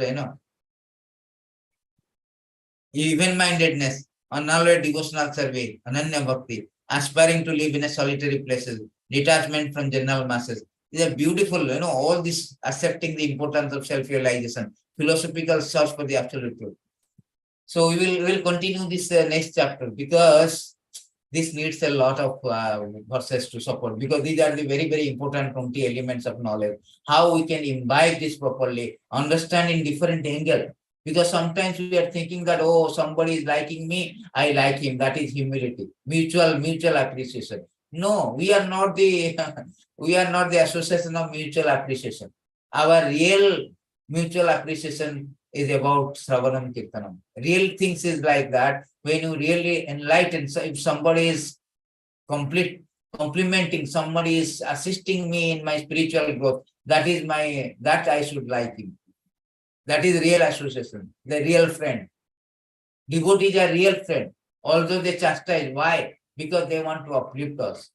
even-mindedness, unalloyed devotional survey, ananya bhakti, aspiring to live in a solitary places, detachment from general masses. These are beautiful, all this accepting the importance of self-realization, philosophical search for the absolute truth. So we will continue this next chapter because this needs a lot of verses to support, because these are the very, very important 20 elements of knowledge. How we can imbibe this properly, understand in different angle. Because sometimes we are thinking that, oh, somebody is liking me, I like him. That is humility, mutual appreciation. No, we are not the we are not the association of mutual appreciation. Our real mutual appreciation is about Sravanam Kirtanam. Real things is like that. When you really enlighten, so if somebody is complimenting, somebody is assisting me in my spiritual growth, that I should like him. That is real association, the real friend. Devotees are real friend, although they chastise. Why? Because they want to uplift us.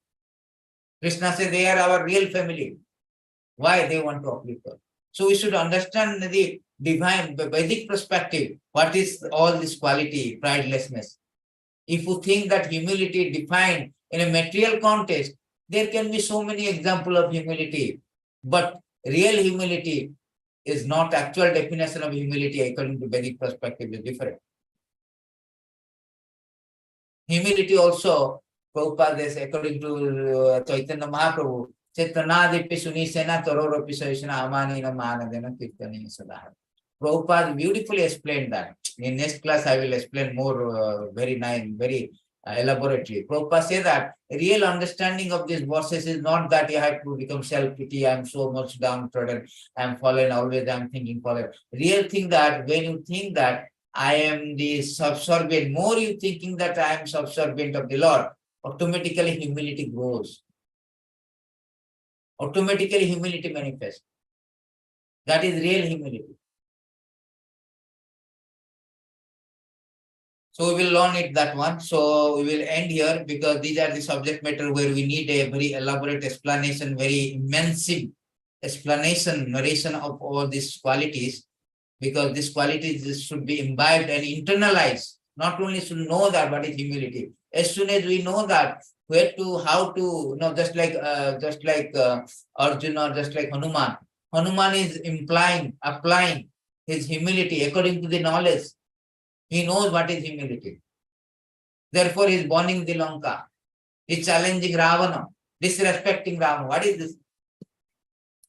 Krishna says they are our real family. Why? They want to uplift us. So we should understand the divine, Vedic perspective. What is all this quality, pridelessness? If you think that humility defined in a material context, there can be so many examples of humility. But real humility is not actual definition of humility according to Vedic perspective is different. Humility also, Prabhupada is according to Chaitanya Mahaprabhu, Chetanadipi Sunisena Tororopi Saishana Amanina Manadena Kirtani Sadhara. Prabhupada beautifully explained that. In next class, I will explain more very nice, very elaborately. Prabhupada says that real understanding of these verses is not that you have to become self-pity, I'm so much downtrodden, I'm fallen, always I'm thinking fallen. Real thing that when you think that I am the subservient, more you thinking that I am subservient of the Lord, automatically humility grows. Automatically humility manifests. That is real humility. So we will learn it that one. So we will end here because these are the subject matter where we need a very elaborate explanation, very immense explanation, narration of all these qualities, because these qualities should be imbibed and internalized. Not only should know that, but it's humility. As soon as we know that, where to, how to, just like Arjuna, or just like Hanuman. Hanuman is applying his humility according to the knowledge. He knows what is humility. Therefore, he is burning the Lanka. He is challenging Ravana, disrespecting Ravana. What is this?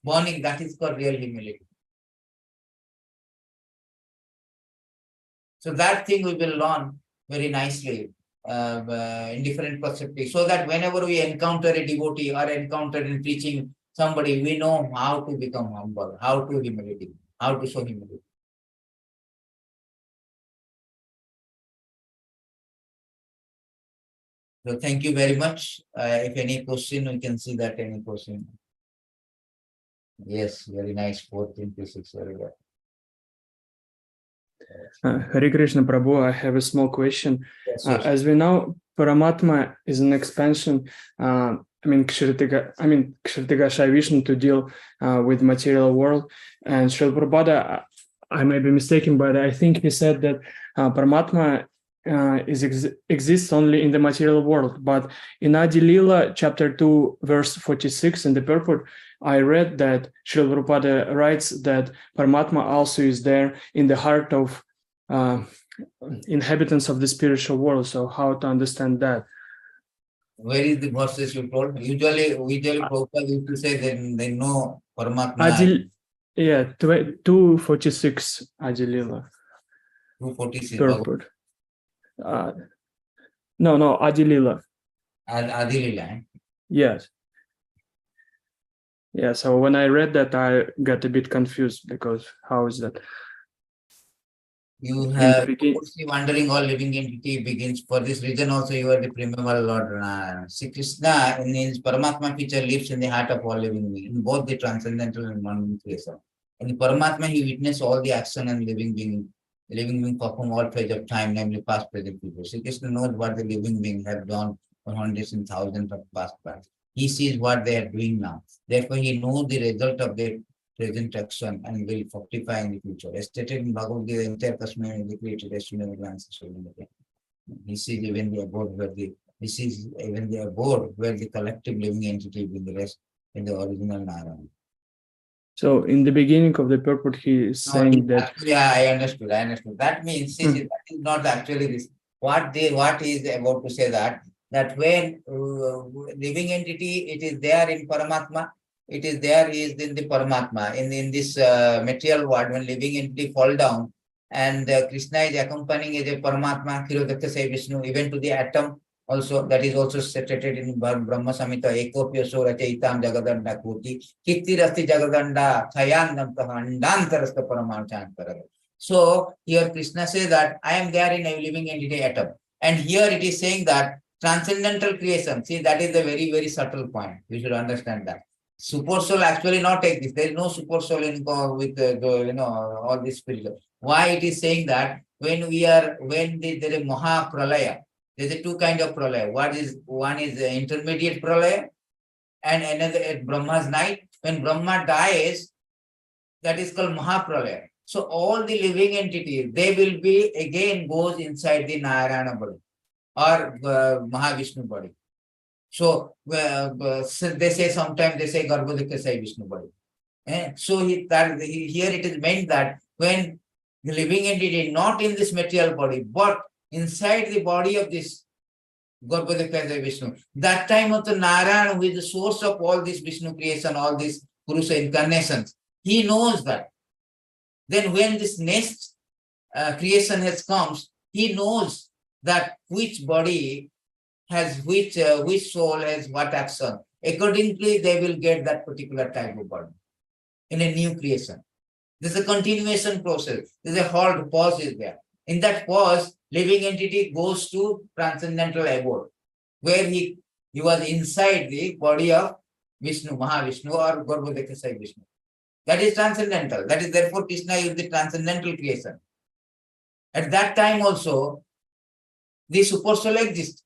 Burning, that is called real humility. So that thing we will learn very nicely in different perspectives, so that whenever we encounter a devotee or encounter in preaching somebody, we know how to become humble, how to humility, how to show humility. So thank you very much. If any question, we can see that any question. Yes, very nice. 426, very good. Hare Krishna Prabhu, I have a small question. Yes, yes. As we know, Paramatma is an expansion. Kshatriga Shai Vishnu to deal with material world. And Srila Prabhupada, I may be mistaken, but I think he said that Paramatma exists only in the material world. But in Adi Lila, chapter 2, verse 46 in the purport, I read that Srila Prabhupada writes that Paramatma also is there in the heart of inhabitants of the spiritual world. So how to understand that? Where is the verses you told? Usually Prabhupada used to say that they know Paramatma. 246 Adi Lila. 246. Purport. No, Adi Lila. Adi Lila. Yes. Yeah, so when I read that, I got a bit confused because how is that? You have wondering all living entity begins. For this reason also you are the primeval Lord. Sri Krishna in his Paramatma feature lives in the heart of all living beings, in both the transcendental and non-living creation. In the Paramatma he witnessed all the action and living being. The living being perform all phase of time, namely past, present, future. Sri Krishna knows what the living beings have done for hundreds and thousands of past. He sees what they are doing now. Therefore, he knows the result of their present action and will fructify in the future. As stated in Bhagavad Gita, the entire Kashmir is the created estimate of glances. He sees even the abode where the collective living entity will the rest in the original Narayana. So in the beginning of the purport, he is saying that. Actually, I understood. That means that is not actually this. What is about to say that when living entity, it is there in Paramatma. It is there is in the Paramatma. In this material world, when living entity fall down, and Krishna is accompanying as a Paramatma, Kirodakta Sai Vishnu, even to the atom also, that is also stated in Brahma Samhita, Ekopya Sorachaitam Jagadanda Kuti, Kittirasti Jagadanda, Thayandanta Handantarasta Paramarchantarada. So here Krishna says that I am there in a living entity atom. And here it is saying that transcendental creation, see, that is a very, very subtle point. We should understand that. Super soul actually not take this. There is no super soul in with all this spiritual. Why it is saying that when there is Maha Pralaya, there is two kind of pralaya. One is the intermediate pralaya, and another at Brahma's night. When Brahma dies, that is called Mahapralaya. So all the living entities, they will be again goes inside the Narayana body or Mahavishnu body. So they say sometimes they say Garbhodaka Sai Vishnu body. So here it is meant that when the living entity not in this material body, but inside the body of this Garbhodaka Vishnu, that time of the Narayana, who is the source of all this Vishnu creation, all these Purusa incarnations, he knows that. Then when this next creation has comes, he knows that which body has which soul has what action. Accordingly, they will get that particular type of body in a new creation. This is a continuation process. There's a halt, pause is there. In that pause, living entity goes to transcendental abode, where he was inside the body of Vishnu, Mahavishnu, or Garbhodakasai Vishnu. That is transcendental. That is therefore Krishna is the transcendental creation. At that time also, the super soul exists.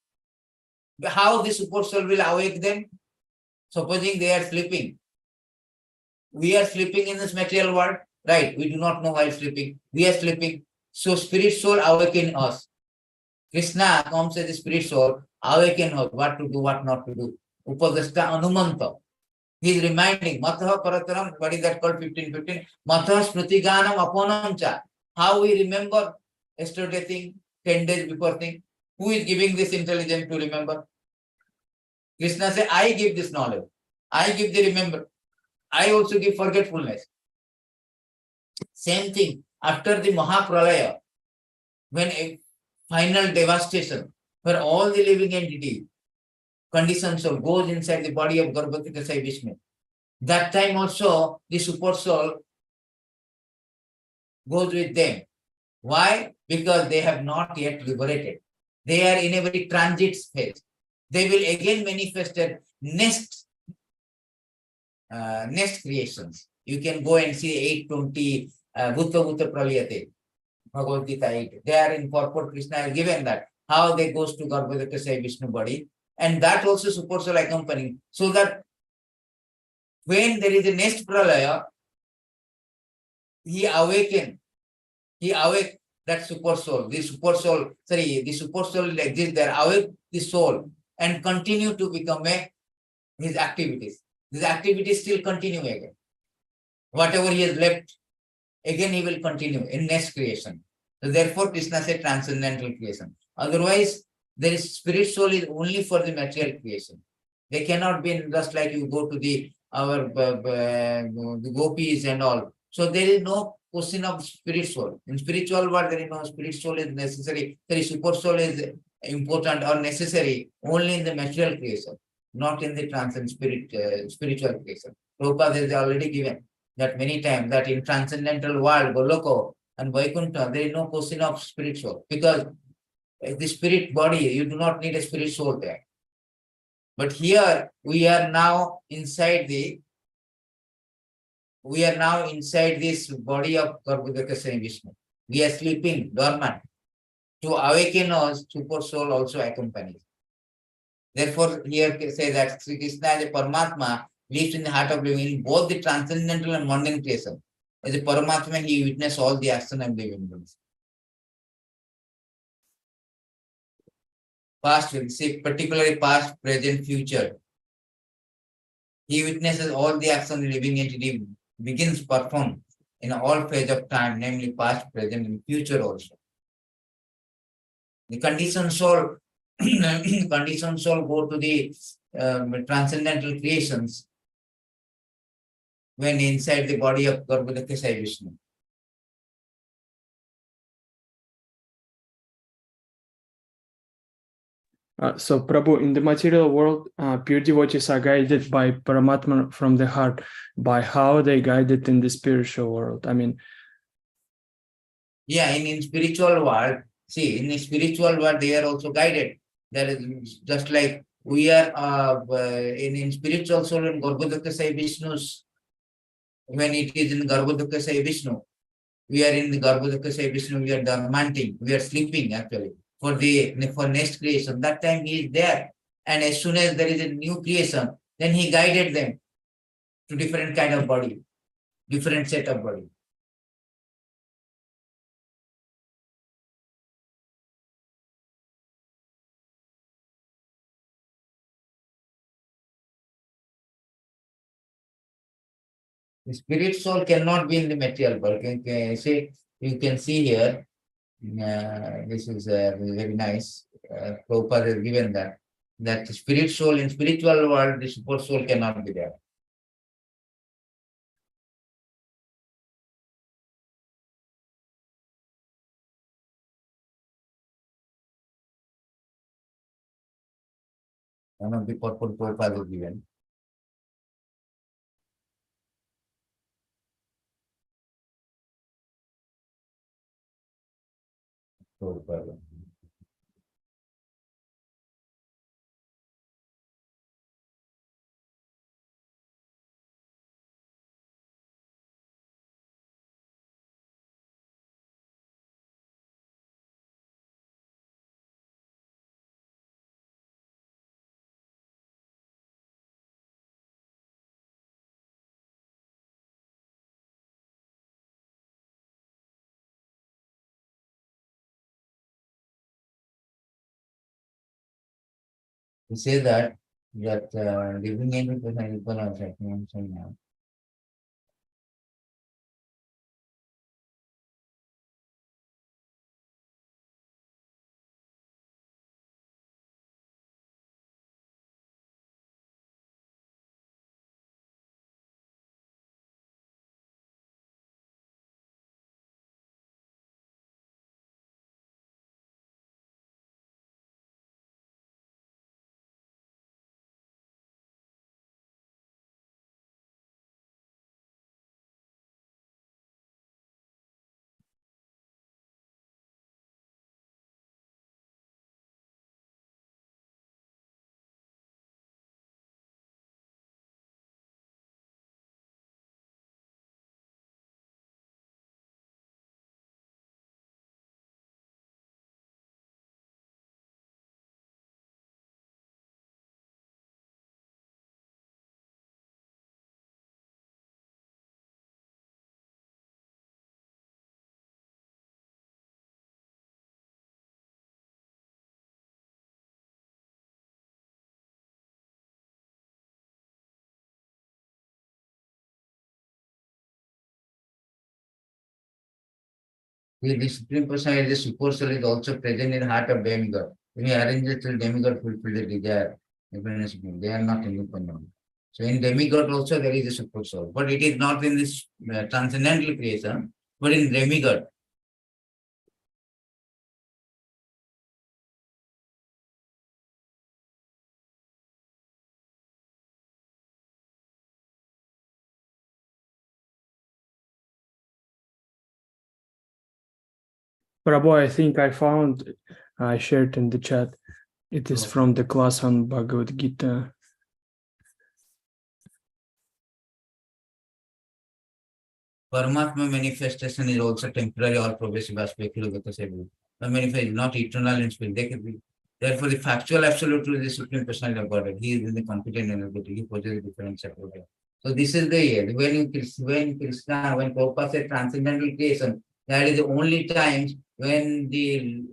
How the super soul will awake them? Supposing they are sleeping. We are sleeping in this material world, right? We do not know while sleeping. We are sleeping. So spirit soul awaken us. Krishna comes as the spirit soul, awaken us what to do, what not to do. Upadasta Anumanta. He is reminding, Matha Parataram, what is that called 15:15? Matha Smritiganam Aponam cha. How we remember yesterday thing, 10 days before thing. Who is giving this intelligence to remember? Krishna says, I give this knowledge. I give the remember. I also give forgetfulness. Same thing. After the Mahapralaya, when a final devastation, where all the living entity, conditioned soul, goes inside the body of Garbhodakasai Vishnu. That time also, the super soul goes with them. Why? Because they have not yet liberated. They are in a very transit phase. They will again manifest at next creations. You can go and see 820 Bhutta Pralayate, Bhagavad Gita 8. They are in purport. Krishna has given that. How they goes to Garbhodakasai Vishnu body. And that also super soul accompanying. So that when there is a next pralaya, he awake that super soul. The super soul will exist there, awake the soul and continue to become his activities. These activities still continue again. Whatever he has left, again he will continue in next creation. So therefore, Krishna said transcendental creation. Otherwise, there is spirit soul is only for the material creation. They cannot be just like you go to the gopis and all. So there is no question of spirit soul. In spiritual world, there is no spirit soul is necessary. There is super soul is important or necessary only in the material creation, not in the transcendent spiritual creation. Prabhupada has already given that many times that in transcendental world, Goloko and Vaikuntha, there is no question of spirit soul because the spirit body, you do not need a spirit soul there. But here we are now inside this body of Garbhodakasai Vishnu. We are sleeping, dormant. To awaken us, super soul also accompanies. Therefore, here say that Sri Krishna as a Paramatma lives in the heart of living in both the transcendental and mundane creation. As a Paramatma, he witnessed all the action of living beings. Past, particularly past, present, future. He witnesses all the action the living entity begins perform in all phase of time, namely past, present, and future also. The conditioned soul, conditioned soul go to the transcendental creations when inside the body of Garbhodakasai Vishnu. So, Prabhu, in the material world, pure devotees are guided by Paramatma from the heart. By how they guided in the spiritual world? I mean, yeah, in spiritual world, see, in the spiritual world, they are also guided. That is just like we are in spiritual soul in Garbhodakasai Vishnu's. When it is in Garbhodakasai Vishnu, we are in the Garbhodakasai Vishnu. We are dormanting. We are sleeping actually for next creation. That time he is there, and as soon as there is a new creation, then he guided them to different kind of body, different set of body. The spirit soul cannot be in the material world. You can see here. This is very nice. Prabhupada has given that the spirit soul in spiritual world, the super soul cannot be there. one of the purport Prabhupada is given. Prabhupada. He says that living entity is equal or second now. The Supreme Personality, the super soul, is also present in the heart of demigod. When you arrange it till demigod fulfill the desire, they are not independent. So in demigod also there is a super soul, but it is not in this transcendental creation, but in demigod. Prabhu, I think I shared in the chat. It is from the class on Bhagavad Gita. Paramatma manifestation is also temporary or progressive aspect of the manifest is not eternal in spirit. Therefore, the factual absolute truth is the Supreme Personality of Godhead. He is in the competent energy. He possesses different separate. So this is the when Prabhupada said transcendental creation, that is the only time when the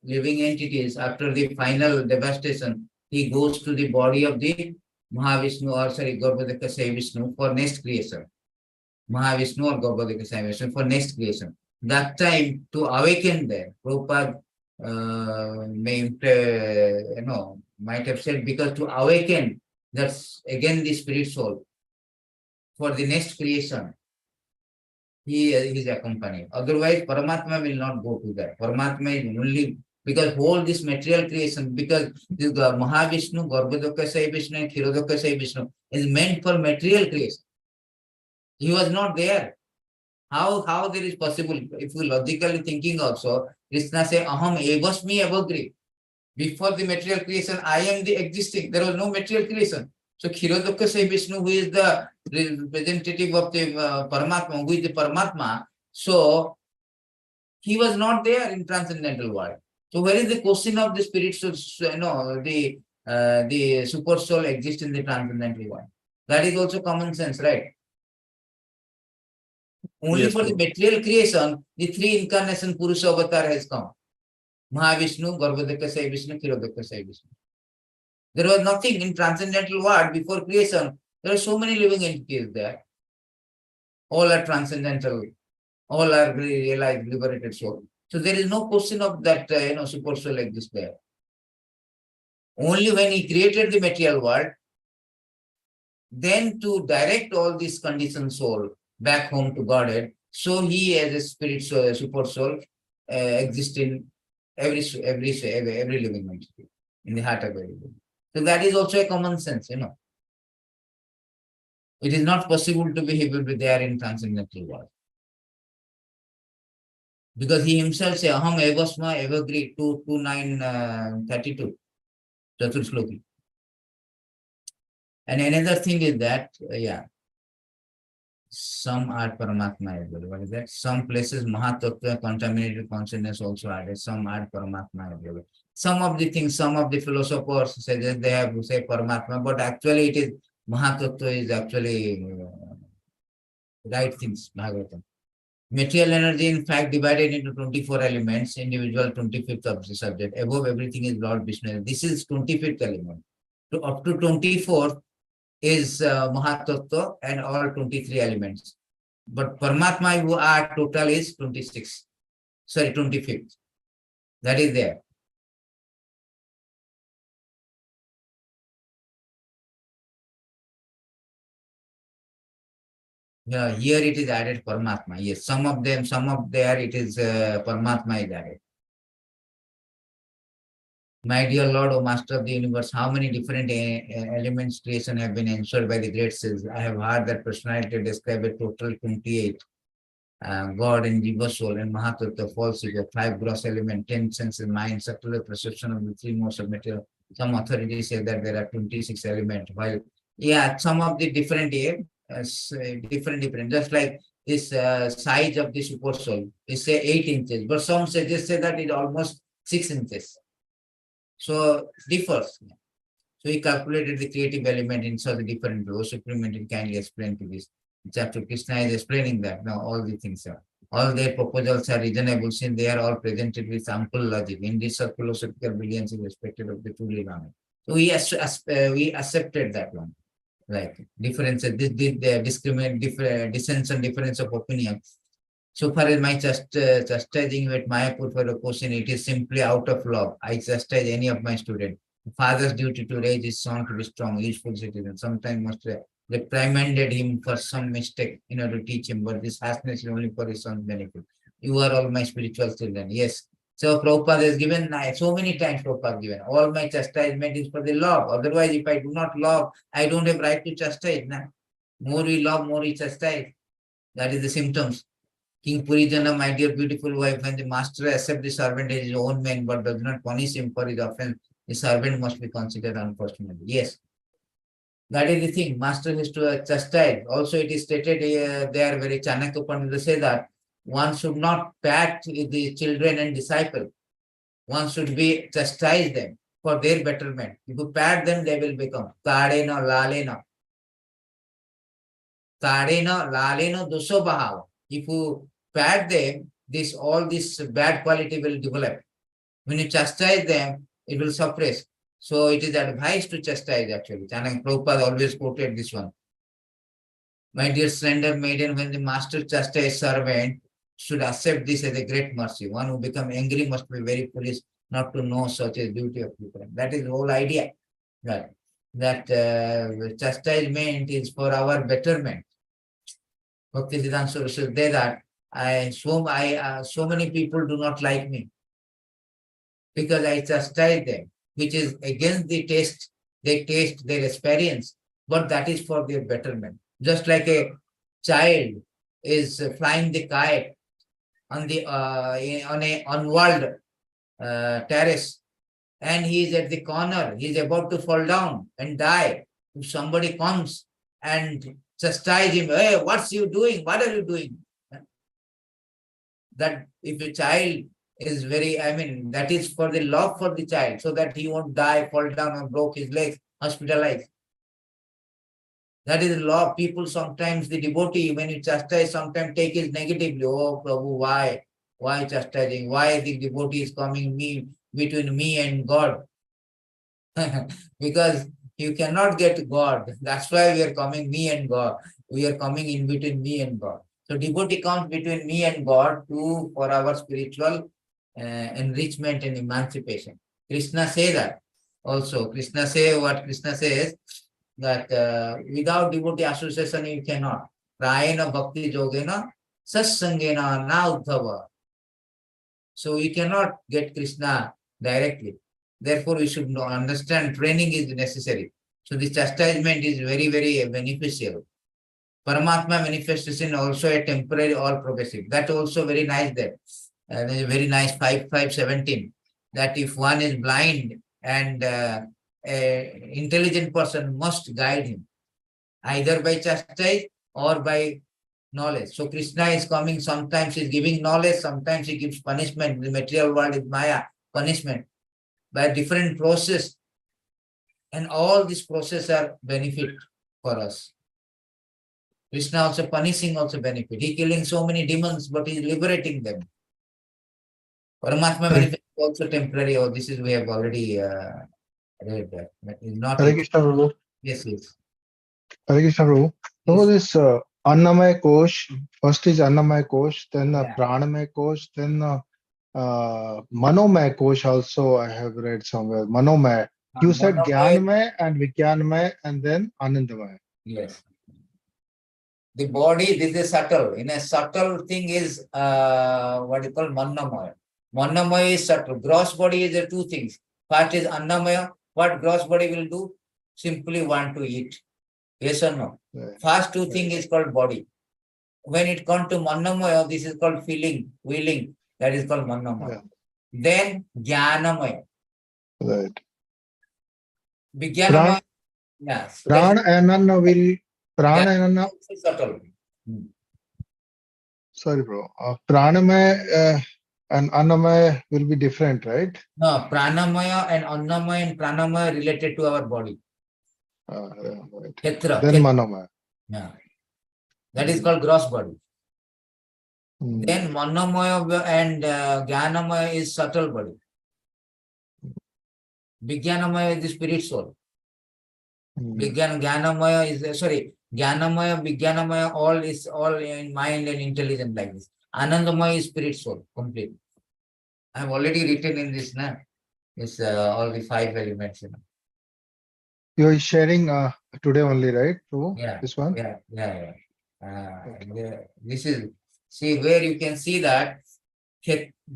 living entities, after the final devastation, he goes to the body of the Mahavishnu or Garbhodaka Sai Vishnu for next creation. Mahavishnu or Garbhodaka Sai Vishnu for next creation. That time to awaken there, Prabhupada might have said, because to awaken, that's again the spirit soul for the next creation. He is accompanied. Otherwise, Paramatma will not go to that. Paramatma is only because whole this material creation, because this Mahavishnu, Garbhodaka Sai Vishnu, and Kshirodaka Sai Vishnu is meant for material creation. He was not there. How there is possible? If you logically thinking also, Krishna say, Aham evasmi avagri. Before the material creation, I am the existing. There was no material creation. So Kshirodaka Sai Vishnu, who is the representative of the Paramatma, who is the Paramatma, so he was not there in transcendental world. So where is the question of the spirit? So the super soul exists in the transcendental world. That is also common sense, right? Only yes, for the material creation, the three incarnation Purusha avatar has come. Mahavishnu, Garbhodaka Sai Vishnu, Kshirodaka Sai Vishnu. There was nothing in transcendental world before creation. There are so many living entities there. All are transcendental. All are realized, liberated soul. So there is no question of that, super soul exists there. Only when he created the material world, then to direct all this conditioned soul back home to Godhead, so he as a spirit soul, super soul, exists in every living entity, in the heart of every living. So that is also a common sense, It is not possible to be able to be there in transcendental world. Because he himself says, Aham evasma evagri 22932, Chatur Shloki. And another thing is that, some are Paramatma as well. What is that? Some places Mahatattva, contaminated consciousness also added. Some are Paramatma as well. Some of the things, some of the philosophers suggest they have to say Paramatma, but actually it is Mahatattva is actually right things, Bhagavatam. Material energy, in fact, divided into 24 elements, individual 25th of the subject. Above everything is Lord Vishnu. This is 25th element. So up to 24th is Mahatattva and all 23 elements. But Paramatma, who are total is 26. Sorry, 25th. That is there. Yeah, here it is added Paramatma. Yes, some of there it is Paramatma is added. My dear Lord, O Master of the Universe, how many different elements creation have been ensured by the great sages? I have heard that personality describe a total 28. God and Jiva soul and Mahatattva, false ego, 5 gross element, 10 senses, mind, subtle perception of the 3 modes of material. Some authorities say that there are 26 elements. While, some of the different, different, just like this size of the super soul is say 8 inches, but some suggest say that it almost 6 inches. So differs. So he calculated the creative element in such a different way. Supreme kindly explained to this. Chapter Krishna is explaining that now all the things are. All their proposals are reasonable since they are all presented with ample logic. In this philosophical brilliance is expected of the truly learned. So we accepted that one. Like differences, dissent and difference of opinion. So far as my chastising at Mayapur for a question, it is simply out of love. I chastise any of my students. The father's duty to raise his son to be strong, useful citizen. Sometimes must reprimanded him for some mistake in order to teach him, but this harshness is only for his son's benefit. You are all my spiritual children. Yes. So Prabhupada has given, so many times Prabhupada given, all my chastisement is for the love. Otherwise, if I do not love, I don't have right to chastise. Nah? More we love, more we chastise. That is the symptoms. King Purijana, my dear beautiful wife, when the master accepts the servant as his own man, but does not punish him for his offense, the servant must be considered unfortunate. Yes. That is the thing. Master has to chastise. Also, it is stated there very Chanakya Pandita say that one should not pat the children and disciple. One should be chastise them for their betterment. If you pat them, they will become Tadena Lalena. Tadena Lalena Dosho Bahava. If you pat them, all this bad quality will develop. When you chastise them, it will suppress. So it is advised to chastise actually. Chanakya Prabhupada always quoted this one. My dear slender maiden, when the master chastises servant, should accept this as a great mercy. One who becomes angry must be very foolish not to know such a duty of people. That is the whole idea. Right. That chastisement is for our betterment. Bhaktisiddhanta Saraswati says that so many people do not like me because I chastise them, which is against the taste, they taste their experience, but that is for their betterment. Just like a child is flying the kite on a unwalled terrace, and he is at the corner, he is about to fall down and die. If somebody comes and chastise him, hey, what's you doing? What are you doing? That if a child is that is for the love for the child, so that he won't die, fall down or broke his legs, hospitalized. That is the law. People sometimes, the devotee, when you chastise, sometimes take it negatively. Oh, Prabhu, why? Why chastising? Why the devotee is coming between me and God? Because you cannot get God. That's why we are coming, me and God. We are coming in between me and God. So devotee comes between me and God for our spiritual enrichment and emancipation. Krishna says that also. Krishna says that without devotee association you cannot. Prayena bhakti yogena satsangena na uddhava. So you cannot get Krishna directly. Therefore, we should understand training is necessary. So this chastisement is very, very beneficial. Paramatma manifestation also a temporary or progressive. That also very nice there. There is a very nice 5:17 that if one is blind and a intelligent person must guide him either by chastise or by knowledge. So Krishna is coming, sometimes he's giving knowledge, sometimes he gives punishment. The material world is Maya, punishment by different process. And all these processes are benefit for us. Krishna also punishing also benefit. He killing so many demons, but he's liberating them. Paramatma manifest also temporary. Oh, this is we have already read that. It's not. Hare Krishna Prabhu. Yes, yes. Hare Krishna Prabhu. So this Annamaya Kosh, first is Annamaya Kosh, then Yeah. Pranamaya Kosh, then Manomaya Kosh also I have read somewhere. Manomaya. You said Jnanamaya and Vijnanamaya and then Anandamaya. Yes. The body, this is subtle. In a subtle thing is what you call Mannamaya. Mannamaya is subtle. Gross body is the two things. First is Annamaya. What gross body will do? Simply want to eat. Yes or no? Right. First two thing is called body. When it comes to Mannamaya, this is called feeling, willing. That is called Mannamaya. Yeah. Then Jnanamaya. Right. Vijnanamaya. Yes. Prana and Anna will Prana and Anna. Subtle. Sorry, bro. Pranamaya and Annamaya will be different, right? No, Pranamaya and Annamaya and Pranamaya related to our body. Right. Kshetra. Then Manomaya. Yeah. That is called gross body. Hmm. Then Manamaya and Jnanamaya is subtle body. Vijnanamaya is the spirit soul. Jnanamaya is, Jnanamaya, Vijnanamaya, all is all in mind and intelligence like this. Anandamaya is spirit soul, complete. I have already written in this now. It's all the 5 elements. You know. You are sharing today only, right? Prabhu? Yeah. This one? Yeah. Okay. This is, see where you can see that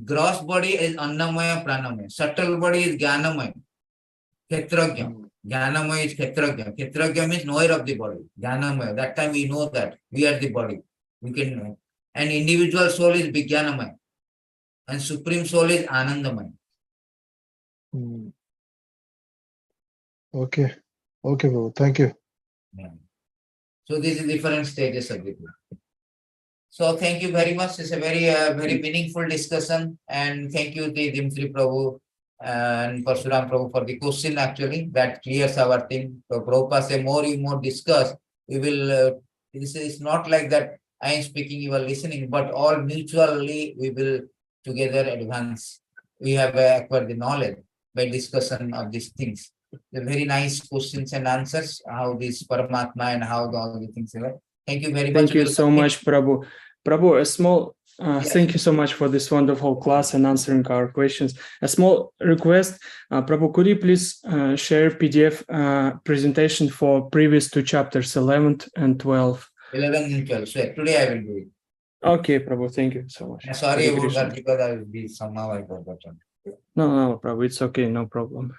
gross body is Annamaya, Pranamaya. Subtle body is Jnanamaya. Kshetrajna. Jnanamaya is Kshetrajna. Kshetrajna means knower of the body. Jnanamaya. That time we know that we are the body. We can know. And individual soul is Vijnanamaya. And supreme soul is Anandamaya. Okay. Okay, Prabhu. Thank you. Yeah. So these are different stages of the body. So thank you very much. It's a very meaningful discussion. And thank you, the Dimtri Prabhu and Parsuram Prabhu for the question actually that clears our thing. So Prabhupada say more you more discuss. We will, this is not like that I am speaking, you are listening, but all mutually we will together advance. We have acquired the knowledge by discussion of these things. The very nice questions and answers, how this Paramatma and how all the things are. Thank you very much. Thank you so much, Prabhu. Prabhu, a small Yes. thank you so much for this wonderful class and answering our questions. A small request, Prabhu, could you please share PDF presentation for previous 2 chapters, 11 and 12? 11 and 12. So today I will do it. Okay, Prabhu, thank you so much. Sorry Hare about Krishna. that because I will be somehow I forgot. No, Prabhu, it's okay, no problem.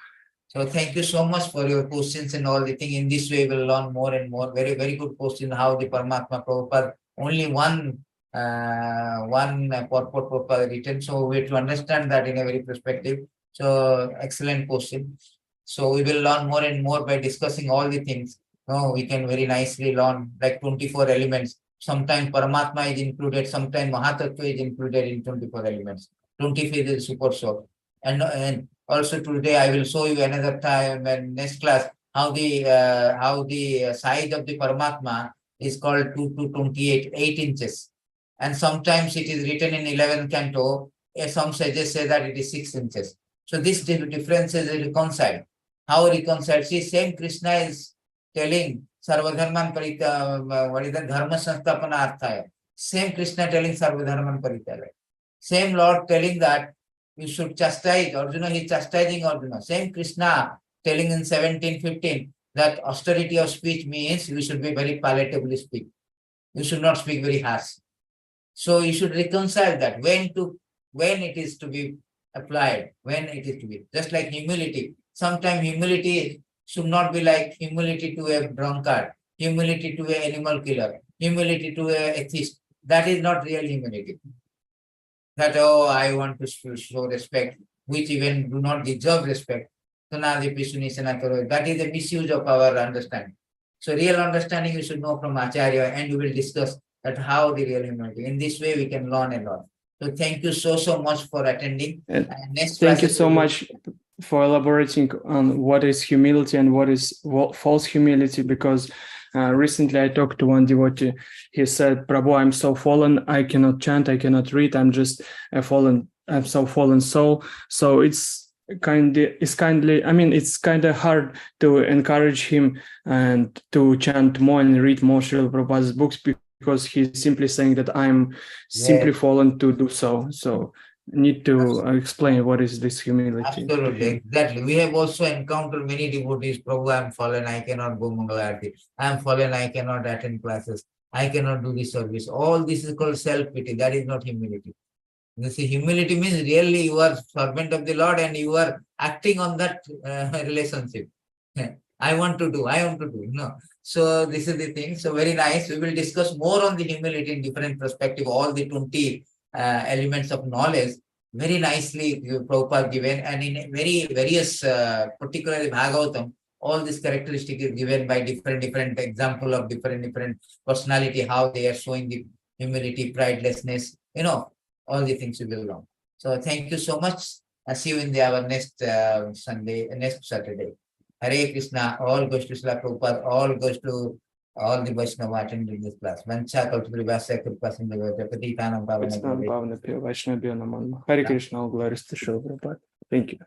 So thank you so much for your questions and all the thing. In this way, we'll learn more and more. Very, very good question. How the Paramatma Prabhupada, only one purport Prabhupada written. So we have to understand that in a very perspective. So excellent question. So we will learn more and more by discussing all the things. No, we can very nicely learn like 24 elements. Sometimes Paramatma is included, sometimes Mahatattva is included in 24 elements. 25 is super soul. And also today I will show you another time and next class how the size of the Paramatma is called 2 to 28, 8 inches. And sometimes it is written in 11th canto. Some sages say that it is 6 inches. So this difference is reconciled. How reconciled? See, same Krishna is telling Sarvadharman Parita, what is the Dharma Sanstapana Arthaya. Same Krishna telling Sarvadharman Parita. Same Lord telling that you should chastise Arjuna, he is chastising Arjuna. Same Krishna telling in 17:15 that austerity of speech means you should be very palatably speak. You should not speak very harsh. So you should reconcile that when it is to be applied, when it is to be. Just like humility. Sometimes humility should not be like humility to a drunkard, humility to an animal killer, humility to a atheist. That is not real humility. That, oh, I want to show respect, which even do not deserve respect. That is the misuse of our understanding. So real understanding you should know from Acharya, and we will discuss that how the real humility. In this way we can learn a lot. So thank you so much for attending. And Next thank you classes so we will- much for elaborating on what is humility and what is false humility, because recently I talked to one devotee. He said, Prabhu, I'm so fallen, I cannot chant, I cannot read, I'm just I'm so fallen soul. So it's kind of hard to encourage him and to chant more and read more Srila Prabhupada's books, because he's simply saying that I'm simply fallen to do so. So need to explain what is this humility. Absolutely, exactly. We have also encountered many devotees. Prabhu, I'm fallen, I cannot go Mangalarti. I'm fallen, I cannot attend classes. I cannot do this service. All this is called self-pity. That is not humility. This humility means really you are servant of the Lord and you are acting on that relationship. I want to do. So this is the thing. So very nice. We will discuss more on the humility in different perspective, all the 20 elements of knowledge. Very nicely Prabhupada given, and in various, particularly Bhagavatam, all this characteristic is given by different example of different personality, how they are showing the humility, pridelessness, all the things we will learn. So thank you so much. I'll see you in our next next Saturday. Hare Krishna, all goes to Srila Prabhupada, all goes to all the Vaishnava attending this class. Vancha Kalpurivasya Kripa Sindhu Japati Tanam Pavana. Hare Krishna, all glories to Srila Prabhupada. Thank you.